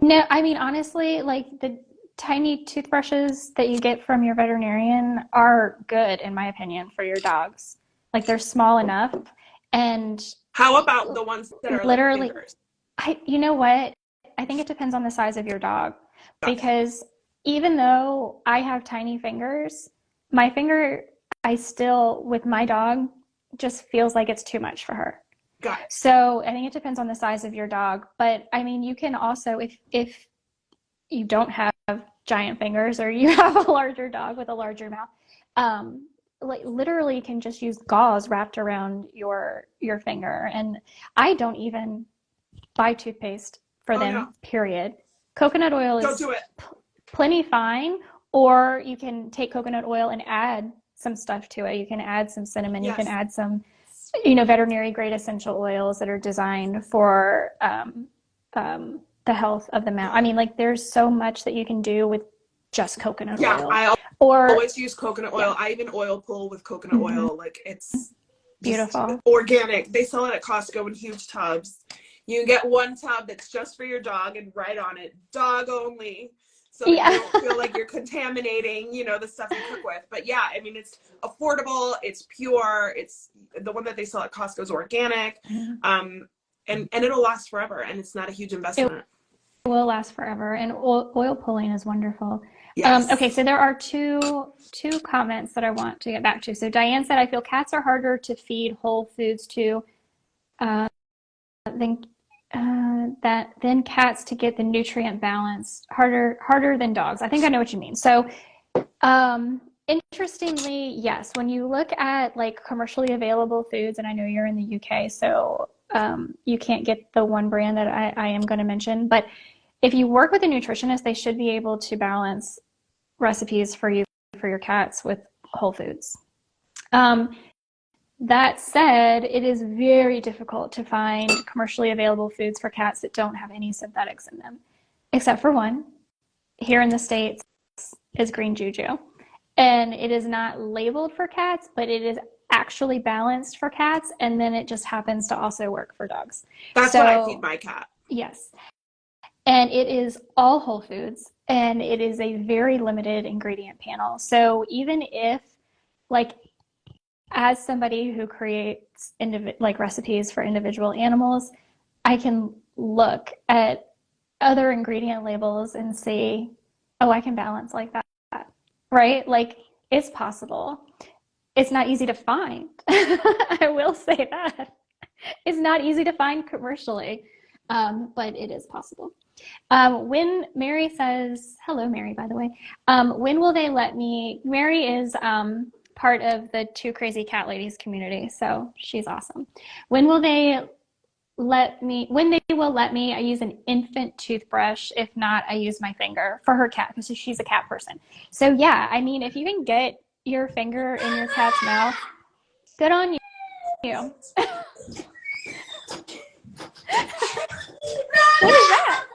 No, I mean, honestly, like the tiny toothbrushes that you get from your veterinarian are good, in my opinion, for your dogs. Like they're small enough, and How about the ones that are like literally, fingers? you know what? I think it depends on the size of your dog, Got it. because even though I have tiny fingers, my finger, I still, with my dog, just feels like it's too much for her. Got it. So I think it depends on the size of your dog. But I mean, you can also, if you don't have giant fingers or you have a larger dog with a larger mouth, like literally can just use gauze wrapped around your finger. And I don't even buy toothpaste for Oh no, them, period. Coconut oil don't is do it. plenty fine, or you can take coconut oil and add some stuff to it. You can add some cinnamon, you can Yes. add some, veterinary grade essential oils that are designed for the health of the mouth. I mean, like there's so much that you can do with just coconut Yeah, oil. I Or always use coconut yeah, oil. I even oil pull with coconut mm-hmm. oil. Like it's just Beautiful. organic. They sell it at Costco in huge tubs. You can get one tub that's just for your dog and write on it, dog only, so that you Yeah. don't feel like you're contaminating, the stuff you cook with. But yeah, I mean, it's affordable, it's pure, it's the one that they sell at Costco is organic, and it'll last forever, and it's not a huge It investment. will last forever, and oil pulling is wonderful. Okay, Yes. so there are two comments that I want to get back to. So Diane said, "I feel cats are harder to feed whole foods to than than cats to get the nutrient balance. Harder than dogs." I think I know what you mean. So interestingly, yes, when you look at like commercially available foods, and I know you're in the UK, so you can't get the one brand that I am going to mention, but if you work with a nutritionist, they should be able to balance recipes for your cats with whole foods. That said, it is very difficult to find commercially available foods for cats that don't have any synthetics in them, except for one. Here in the States is green juju. And it is not labeled for cats, but it is actually balanced for cats. And then it just happens to also work for dogs. That's what I feed So, my cat. yes. And it is all whole foods, and it is a very limited ingredient panel. So even if, like, as somebody who creates like recipes for individual animals, I can look at other ingredient labels and see, oh, I can balance like that, right? Like it's possible. It's not easy to find. I will say that. It's not easy to find commercially, but it is possible. When Mary says, hello, Mary, by the way, when will they let me? Mary is part of the Two Crazy Cat Ladies community, so she's awesome. When will they when they will let me, I use an infant toothbrush. If not, I use my finger for her cat because she's a cat person. So yeah, I mean, if you can get your finger in your cat's mouth, good on you. What is that?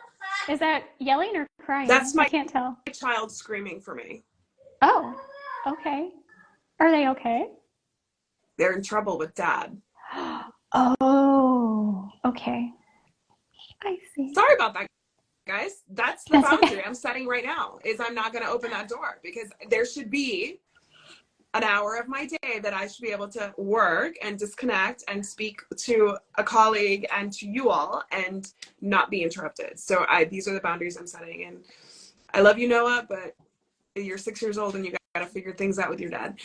Is that yelling or crying? That's I my can't tell. child screaming for me. Oh, okay. Are they okay? They're in trouble with dad. Oh, okay. I see. Sorry about that, guys. That's the That's boundary okay. I'm setting right now, is I'm not going to open that door because there should be an hour of my day that I should be able to work and disconnect and speak to a colleague and to you all and not be interrupted. So these are the boundaries I'm setting. And I love you, Noah, but you're 6 years old and you got to figure things out with your dad.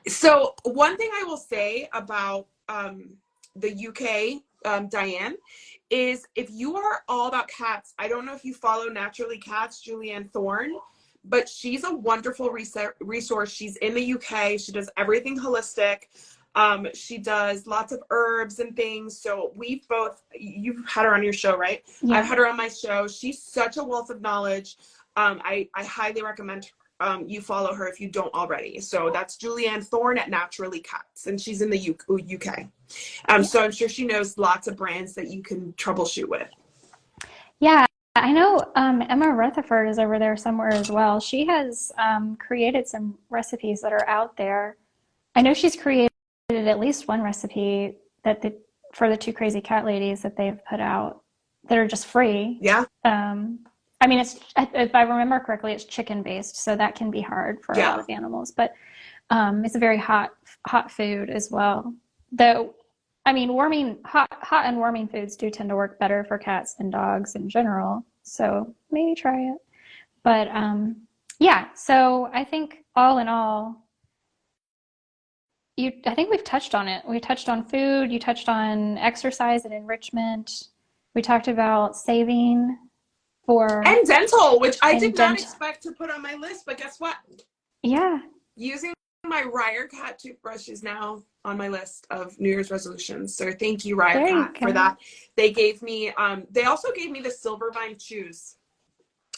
So one thing I will say about the UK, Diane, is if you are all about cats, I don't know if you follow Naturally Cats, Julianne Thorne, but she's a wonderful resource. She's in the UK. She does everything holistic. She does lots of herbs and things. So you've had her on your show, right? Yeah. I've had her on my show. She's such a wealth of knowledge. I highly recommend you follow her if you don't already. So that's Julianne Thorne at Naturally Cats, and she's in the UK. So I'm sure she knows lots of brands that you can troubleshoot with. Yeah, I know Emma Rutherford is over there somewhere as well. She has created some recipes that are out there. I know she's created at least one recipe for the Two Crazy Cat Ladies that they've put out that are just free. Yeah. I mean, if I remember correctly, it's chicken based, so that can be hard for a lot of animals. But it's a very hot food as well. Though, I mean, hot and warming foods do tend to work better for cats and dogs in general. So maybe try it. But yeah, so I think all in all, I think we've touched on it. We touched on food. You touched on exercise and enrichment. We talked about saving. And dental, which I did not expect to put on my list, but guess what? Yeah. Using my Ryer Cat toothbrush is now on my list of New Year's resolutions. So thank you, Ryer There you Cat, for go. that. They gave me, they also gave me the Silvervine chews,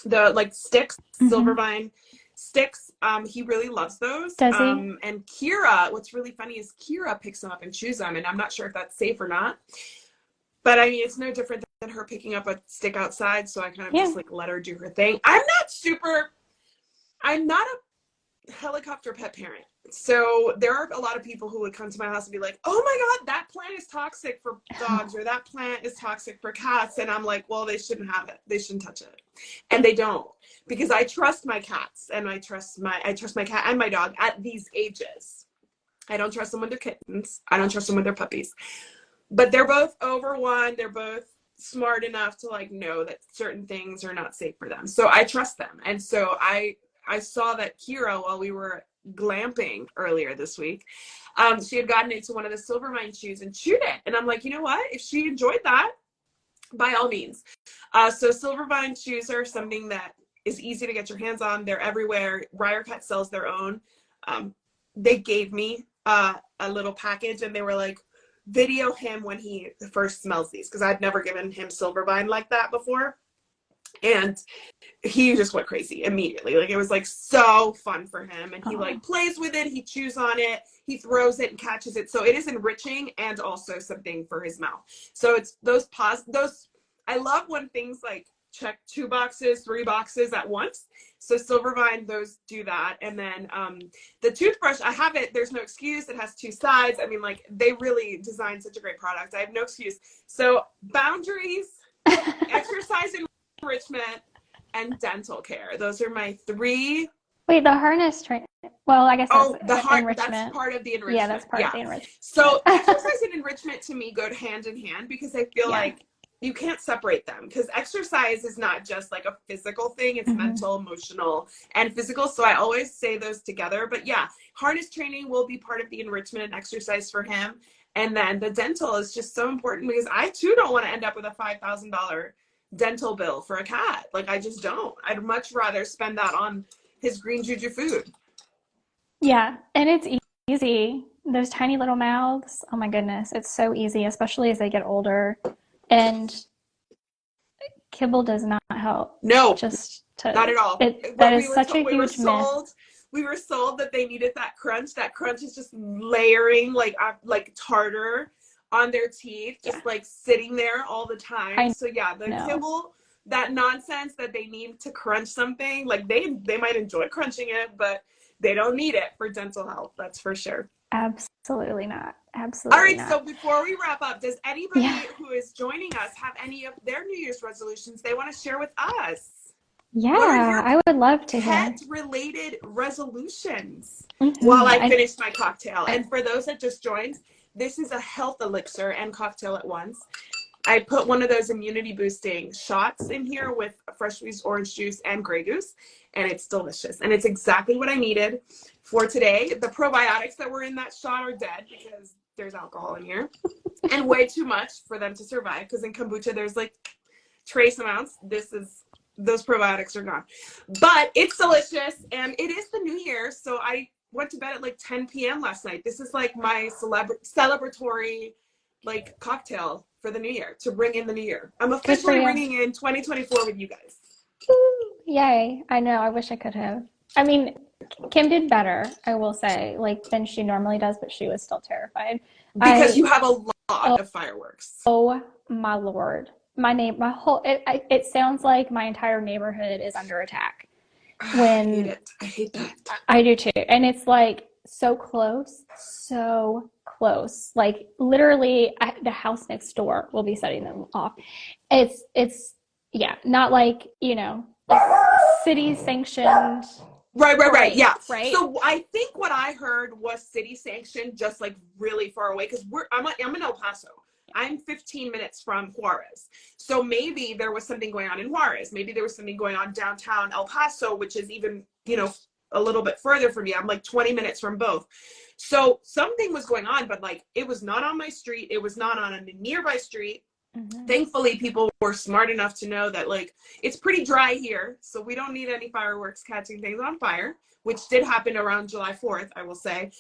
the like sticks, Silvervine sticks. He really loves those. Does he? And Kira, what's really funny is Kira picks them up and chews them, and I'm not sure if that's safe or not. But I mean, it's no different than her picking up a stick outside. So I kind of just like let her do her thing. I'm not a helicopter pet parent. So there are a lot of people who would come to my house and be like, oh my God, that plant is toxic for dogs, or that plant is toxic for cats. And I'm like, well, they shouldn't have it. They shouldn't touch it. And they don't, because I trust my cats, and I trust my cat and my dog at these ages. I don't trust them when they're kittens. I don't trust them when they're puppies. But they're both over one. They're both smart enough to like know that certain things are not safe for them. So I trust them. And so I saw that Kira, while we were glamping earlier this week, she had gotten into one of the Silvermine chews and chewed it. And I'm like, you know what? If she enjoyed that, by all means. So Silvervine chews are something that is easy to get your hands on. They're everywhere. Ryer Cat sells their own. They gave me a little package, and they were like, video him when he first smells these, because I'd never given him Silvervine like that before. And he just went crazy immediately. Like, it was like so fun for him. And he like plays with it. He chews on it. He throws it and catches it. So it is enriching and also something for his mouth. So it's those, I love when things like check 2 boxes, 3 boxes at once. So Silvervine, those do that. And then the toothbrush, I have it. There's no excuse. It has 2 sides. I mean, like, they really designed such a great product. I have no excuse. So boundaries, exercise enrichment, and dental care. Those are my 3. Wait, the harness train. Well, I guess that's enrichment. That's part of the enrichment. Yeah, that's part of the enrichment. So exercise and enrichment to me go hand in hand, because I feel like you can't separate them, because exercise is not just like a physical thing. It's mental, emotional, and physical. So I always say those together. But yeah, harness training will be part of the enrichment and exercise for him. And then the dental is just so important, because I too don't want to end up with a $5,000 dental bill for a cat. Like, I just don't. I'd much rather spend that on his green juju food. Yeah, and it's easy. Those tiny little mouths. Oh my goodness, it's so easy, especially as they get older. And kibble does not help. No, not at all. That is such a huge myth. We were sold that they needed that crunch. That crunch is just layering like tartar on their teeth, just like sitting there all the time. So yeah, the kibble, that nonsense that they need to crunch something, like they might enjoy crunching it, but they don't need it for dental health. That's for sure. Absolutely not. Absolutely all right, not. So before we wrap up, does anybody who is joining us have any of their New Year's resolutions they want to share with us? Yeah, I would love to hear. Pet-related resolutions while I finish my cocktail. And for those that just joined, this is a health elixir and cocktail at once. I put one of those immunity boosting shots in here with fresh squeezed orange juice and Grey Goose, and it's delicious. And it's exactly what I needed for today. The probiotics that were in that shot are dead because there's alcohol in here and way too much for them to survive, because in kombucha there's like trace amounts. Those probiotics are gone. But it's delicious, and it is the new year, so I went to bed at like 10 p.m. last night. This is like my celebratory like cocktail for the new year, to bring in the new year. I'm officially bringing in 2024 with you guys. Yay. I know. I wish I could have. I mean, Kim did better, I will say, like, than she normally does, but she was still terrified. Because you have a lot of fireworks. Oh my Lord. It sounds like my entire neighborhood is under attack. I hate that. I do too. And it's like so close. Like literally the house next door will be setting them off. It's not like, city sanctioned. Right. Yeah. Right. So I think what I heard was city sanctioned, just like really far away, because I'm in El Paso. I'm 15 minutes from Juarez. So maybe there was something going on in Juarez. Maybe there was something going on downtown El Paso, which is even, a little bit further from me. I'm like 20 minutes from both. So something was going on, but like, it was not on my street. It was not on a nearby street. Mm-hmm. Thankfully, people were smart enough to know that, like, it's pretty dry here, so we don't need any fireworks catching things on fire, which did happen around July 4th, I will say.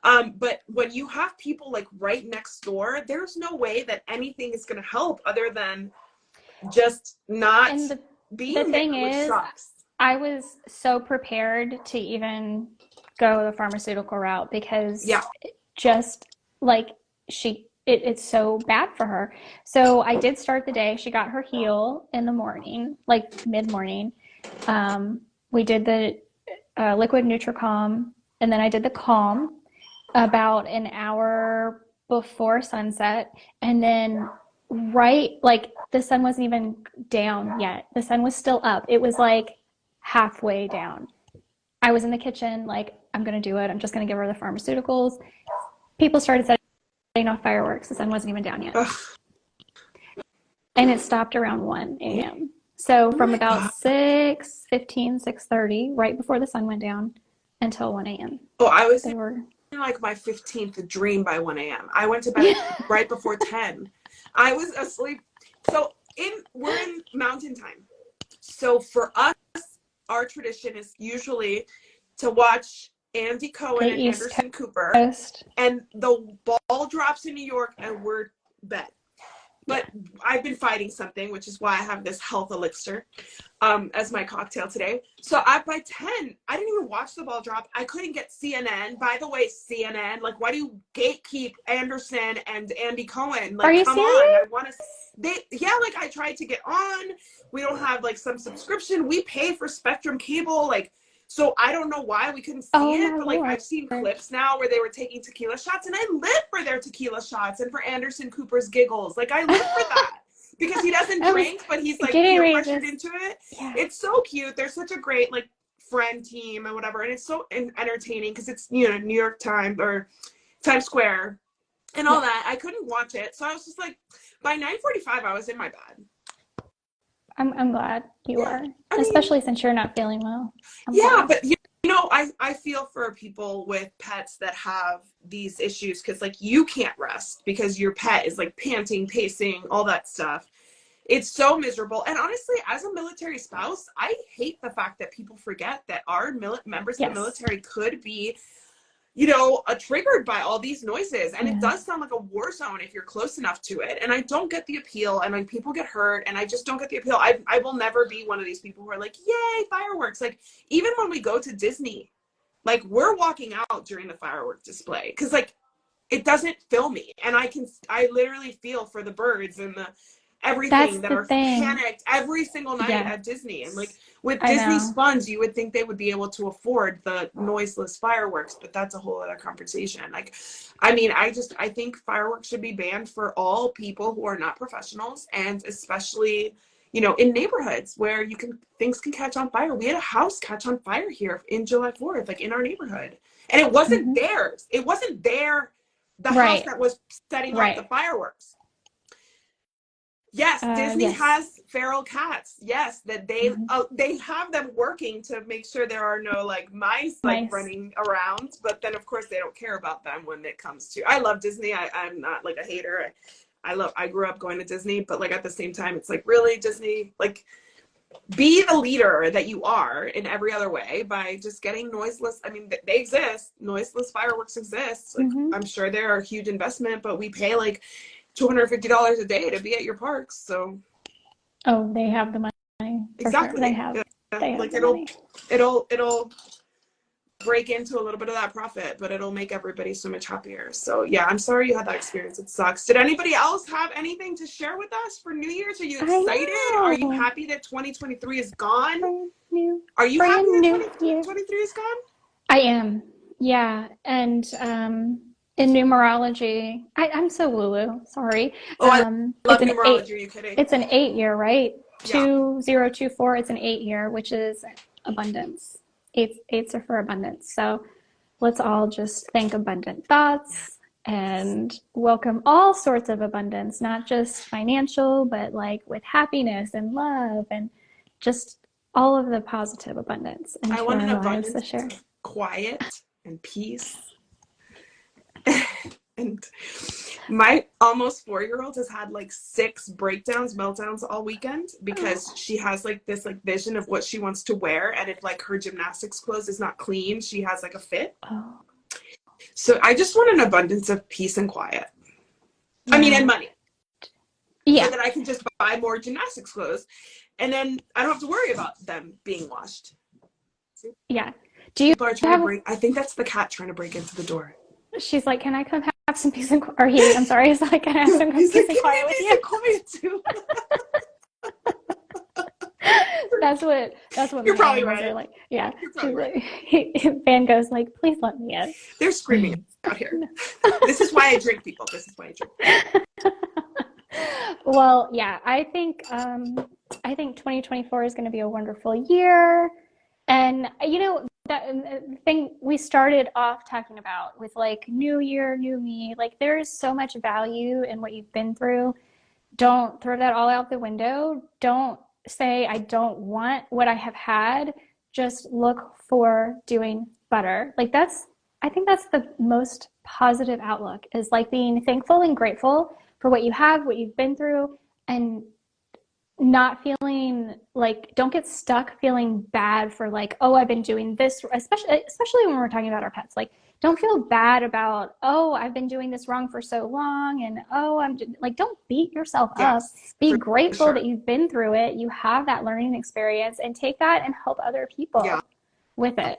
But when you have people like right next door, there's no way that anything is going to help other than just not And the being there, thing which is, sucks. I was so prepared to even go the pharmaceutical route because Yeah. just like it's so bad for her. So I did start the day. She got her heal in the morning, like mid morning. We did the liquid Nutricom, and then I did the Calm about an hour before sunset, and then right like the sun wasn't even down yet. The sun was still up. It was like halfway down. I was in the kitchen, like, I'm gonna do it. I'm just gonna give her the pharmaceuticals. People started setting off fireworks. The sun wasn't even down yet. Ugh. And it stopped around 1 a.m. So Oh from my about God. 6:15, 6:30, right before the sun went down, until 1 a.m. Oh, I was They were in like my 15th dream by 1 a.m. I went to bed right before 10. I was asleep. So we're in mountain time. So for us, our tradition is usually to watch Andy the Cohen and East Anderson Cooper, Coast. and the ball drops in New York, and we're bed. Yeah. But I've been fighting something, which is why I have this health elixir as my cocktail today. So by 10, I didn't even watch the ball drop. I couldn't get CNN. By the way, CNN, like, why do you gatekeep Anderson and Andy Cohen? Are Like, you come on. serious? I want to, like, I tried to get on. We don't have, like, some subscription. We pay for Spectrum cable. Like, so I don't know why we couldn't see Oh it, my but, like, Lord. I've seen clips now where they were taking tequila shots, and I live for their tequila shots and for Anderson Cooper's giggles. Like, I live for that. Because he doesn't I was drink, but he's like getting peer ready pressured to, into it. yeah. It's so cute. They're such a great, like, friend team and whatever, and it's so entertaining because it's, you know, New York Times or Times Square and all Yeah. that. I couldn't watch it, so I was just like, by 9:45, I was in my bed. I'm glad you Yeah, are, I mean, especially since you're not feeling well. I'm yeah, glad. but you know, I feel for people with pets that have these issues because, like, you can't rest because your pet is like panting, pacing, all that stuff. It's so miserable. And honestly, as a military spouse, I hate the fact that people forget that our members of the Yes. military could be, you know, triggered by all these noises. And it Yeah. does sound like a war zone if you're close enough to it. And I don't get the appeal. And like, people get hurt, and I just don't get the appeal. I will never be one of these people who are like, yay, fireworks. Like, even when we go to Disney, like, we're walking out during the firework display because, like, it doesn't fill me. And I literally feel for the birds and the That's everything that the are thing. panicked every single night Yeah. at Disney. And like, with I Disney's know. funds, you would think they would be able to afford the noiseless fireworks, but that's a whole other conversation. Like, I mean, I think fireworks should be banned for all people who are not professionals, and especially, you know, in neighborhoods where things can catch on fire. We had a house catch on fire here in July 4th, like in our neighborhood. And it wasn't Hmm. theirs. It wasn't the house Right. that was setting off the Right. fireworks. Yes, Disney Yes. has feral cats. Yes, that Hmm. they have them working to make sure there are no, like, mice, like, Nice. running around. But then of course they don't care about them when it comes to. I love Disney. I'm not like a hater. I grew up going to Disney, but like at the same time, it's like, really, Disney, like, be the leader that you are in every other way by just getting noiseless. I mean, they exist. Noiseless fireworks exist. Like, Hmm. I'm sure they're a huge investment, but we pay like $250 a day to be at your parks. So Oh, they have the money for sure. They exactly, have. yeah, They have like, the money. it'll break into a little bit of that profit, but it'll make everybody so much happier. So yeah, I'm sorry you had that experience. It sucks. Did anybody else have anything to share with us for New Year's? Are you I excited? Are you know. happy that 2023 is gone? Brand new, Are you happy brand that new year. 2023 is gone? I am. Yeah. And in numerology, I'm so woo-woo. Sorry. Oh, I It's love an numerology. eight. Are you kidding? It's an 8 year, right? Yeah. 2024. It's an 8 year, which is abundance. Eights are for abundance. So let's all just think abundant thoughts and welcome all sorts of abundance, not just financial, but like with happiness and love and just all of the positive abundance I into want an our lives abundance this year. of quiet and peace And my almost 4-year-old has had like 6 breakdowns, meltdowns all weekend because she has like this like vision of what she wants to wear. And if like her gymnastics clothes is not clean, she has like a fit. Oh, So I just want an abundance of peace and quiet. yeah. I mean, and money. Yeah. So that I can just buy more gymnastics clothes. And then I don't have to worry about them being washed. Yeah. Do you People are trying to break. I think that's the cat trying to break into the door. She's like, can I come have some peace and quiet? Or he, I'm sorry, he's like, can I have some peace and quiet with you? Quiet too. That's what You're probably right. Are like. Yeah. You're probably right. Van goes like, please let me in. They're screaming out here. This is why I drink, people. This is why I drink. Well, yeah, I think 2024 is going to be a wonderful year. And, you know, that thing we started off talking about with like new year, new me, like there is so much value in what you've been through. Don't throw that all out the window. Don't say, I don't want what I have had. Just look for doing better. Like I think that's the most positive outlook, is like being thankful and grateful for what you have, what you've been through, and not feeling like, don't get stuck feeling bad for like, oh, I've been doing this, especially when we're talking about our pets. Like, don't feel bad about, oh, I've been doing this wrong for so long, and oh, like, don't beat yourself up. Be grateful that you've been through it. You have that learning experience, and take that and help other people with it.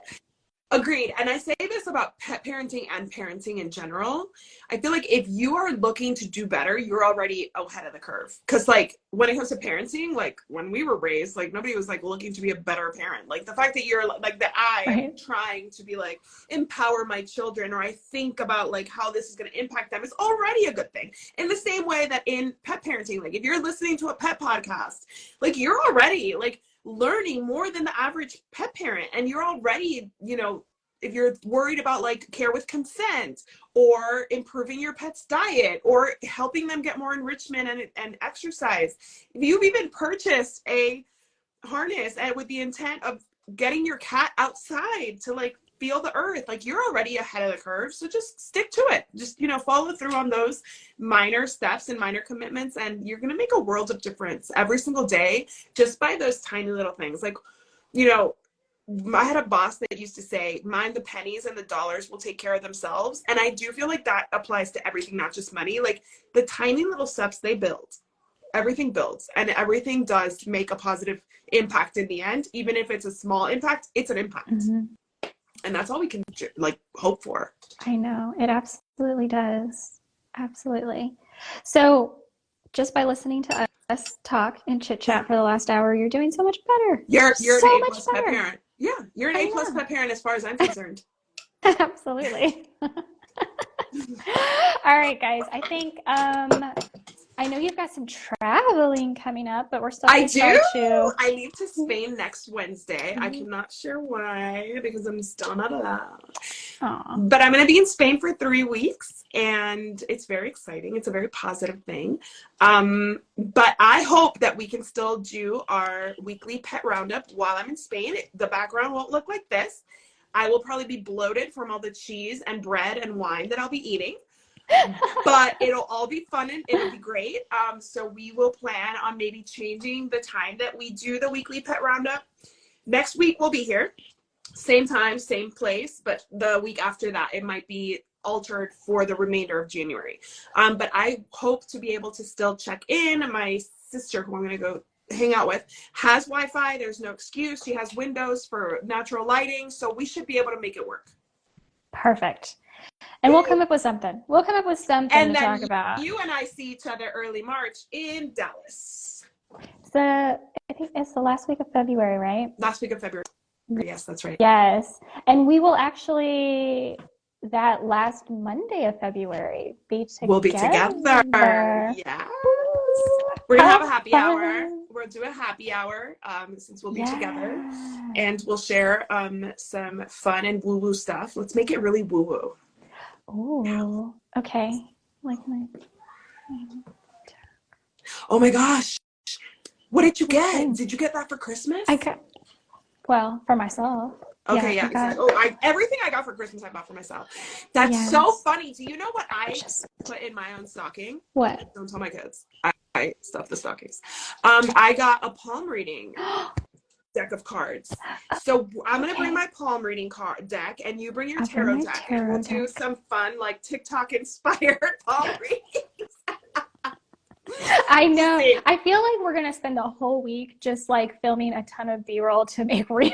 Agreed. And I say this about pet parenting and parenting in general. I feel like if you are looking to do better, you're already ahead of the curve. Because like when it comes to parenting, like when we were raised, like nobody was like looking to be a better parent. Like the fact that you're like that I am trying to be like empower my children, or I think about like how this is going to impact them, is already a good thing. In the same way that in pet parenting, like if you're listening to a pet podcast, like you're already like learning more than the average pet parent, and you're already, you know, if you're worried about like care with consent, or improving your pet's diet, or helping them get more enrichment and exercise, if you've even purchased a harness and with the intent of getting your cat outside to like feel the earth, like you're already ahead of the curve. So just stick to it. Just, you know, follow through on those minor steps and minor commitments, and you're going to make a world of difference every single day just by those tiny little things. Like, you know, I had a boss that used to say, mind the pennies and the dollars will take care of themselves. And I do feel like that applies to everything, not just money. Like the tiny little steps they build, everything builds, and everything does make a positive impact in the end. Even if it's a small impact, it's an impact. Mm-hmm. And that's all we can like hope for. I know, it absolutely does. Absolutely. So just by listening to us talk and chit chat for the last hour, you're doing so much better. You're so an A+ pet parent. Yeah, you're an A+ pet parent as far as I'm concerned. Absolutely. All right, guys. I think I know you've got some traveling coming up, but we're still I leave to Spain next Wednesday. Mm-hmm. I cannot share why, because I'm still not allowed. Aww. But I'm going to be in Spain for 3 weeks, and it's very exciting. It's a very positive thing. But I hope that we can still do our weekly pet roundup while I'm in Spain. The background won't look like this. I will probably be bloated from all the cheese and bread and wine that I'll be eating. But it'll all be fun and it'll be great. So we will plan on maybe changing the time that we do the weekly pet roundup. Next week we'll be here, same time, same place, but the week after that it might be altered for the remainder of January. But I hope to be able to still check in. My sister, who I'm going to go hang out with, has Wi-Fi. There's no excuse. She has windows for natural lighting, so we should be able to make it work. Perfect. And we'll come up with something. And to talk about. You and I see each other early March in Dallas. I think it's the last week of February, right? Last week of February. Yes, that's right. Yes. And we will actually, that last Monday of February, be together. We'll be together. Yes. We're going to have a happy hour. We'll do a happy hour since we'll be together. And we'll share some fun and woo-woo stuff. Let's make it really woo-woo. Oh, okay. Oh my gosh. What did you get? Did you get that for Christmas? For myself. Okay, Yeah, yeah, I got, exactly. Oh, everything I got for Christmas I bought for myself. That's so yes. funny. Do you know what I Delicious. put in my own stocking? What? Don't tell my kids. I stuff the stockings. I got a palm reading deck of cards. So I'm gonna bring Okay. my palm reading card deck, and you bring your I'll bring tarot my deck, and we'll tarot do deck. some fun like TikTok inspired palm reading. I We'll know. see. I feel like we're gonna spend the whole week just like filming a ton of B-roll to make real.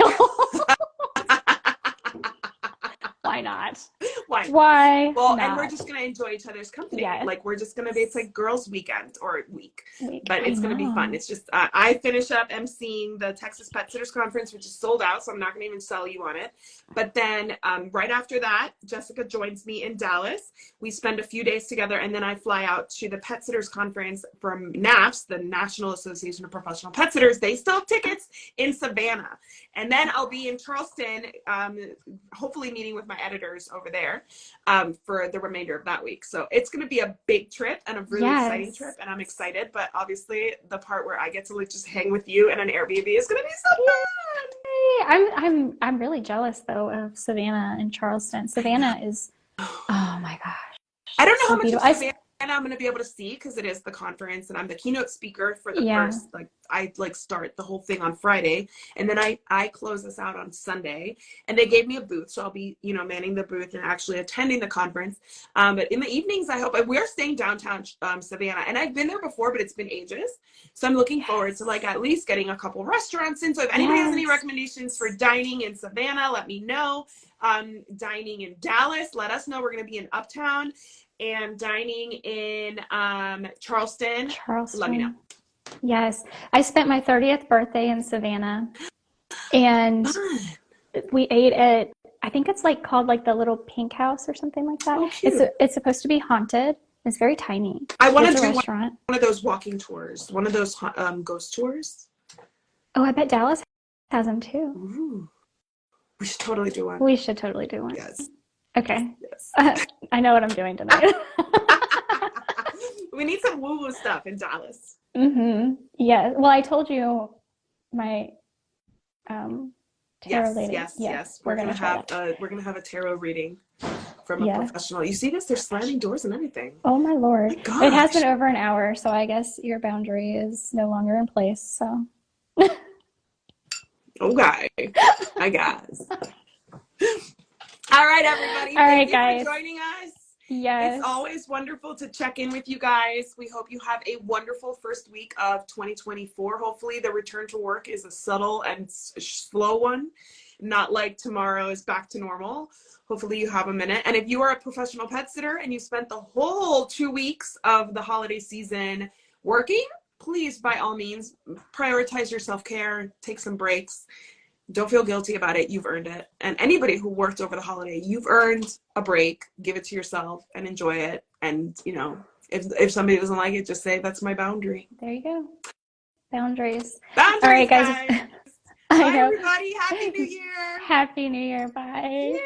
Why not? Why? Why Well, and we're not? just gonna enjoy each other's company. Yes. Like we're just gonna be, it's like girls' weekend or week, Week. but I it's gonna be fun. know. It's just I finish up emceeing the Texas Pet Sitters Conference, which is sold out, so I'm not gonna even sell you on it. But then right after that, Jessica joins me in Dallas. We spend a few days together, and then I fly out to the Pet Sitters Conference from NAPS, the National Association of Professional Pet Sitters. They still have tickets in Savannah, and then I'll be in Charleston, hopefully meeting with my editors over there for the remainder of that week. So it's going to be a big trip and a really exciting trip, Yes. and I'm excited. But obviously, the part where I get to like just hang with you in an Airbnb is going to be so fun. Yay. I'm really jealous though of Savannah and Charleston. I know. Savannah is, oh my gosh, I don't know how so much of beautiful. Savannah I'm going to be able to see because it is the conference and I'm the keynote speaker for the Yeah. first, like I like start the whole thing on Friday, and then I close this out on Sunday, and they gave me a booth, so I'll be, you know, manning the booth and actually attending the conference. But in the evenings, I hope we're staying downtown Savannah, and I've been there before, but it's been ages. So I'm looking forward to Yes. like at least getting a couple restaurants in. So if anybody has any Yes. recommendations for dining in Savannah, let me know. Dining in Dallas, let us know. We're going to be in Uptown, and dining in Charleston, let me know. Charleston. Yes. I spent my 30th birthday in Savannah and Fun. we ate at, I think it's like called like the Little Pink House or something like that. Oh, cute. It's supposed to be haunted. It's very tiny. I want There's to a do restaurant. one of those walking tours, one of those ghost tours. Oh, I bet Dallas has them too. Ooh, we should totally do one. We should totally do one. Yes, Okay. yes. I know what I'm doing tonight. We need some woo-woo stuff in Dallas. Yeah. Well, I told you my tarot Yes, lady. yes, Yeah, yes. we're gonna try that. We're gonna have a tarot reading from a Yeah. professional. You see this? They're slamming doors and everything. Oh my My Lord. It has gosh. been over an hour, so I guess your boundary is no longer in place. So Okay, I guess. All right, everybody. all Thank right, you for guys. joining us. It's Yes. always wonderful to check in with you guys. We hope you have a wonderful first week of 2024. Hopefully, the return to work is a subtle and slow one, not like tomorrow is back to normal. Hopefully, you have a minute. And if you are a professional pet sitter and you spent the whole 2 weeks of the holiday season working, please, by all means, prioritize your self-care, take some breaks. Don't feel guilty about it. You've earned it. And anybody who worked over the holiday, you've earned a break. Give it to yourself and enjoy it. And, you know, if somebody doesn't like it, just say, that's my boundary. There you go. Boundaries. All Boundaries, right, guys. guys. I Bye, know. everybody. Happy New Year. Happy New Year. Bye. Yeah.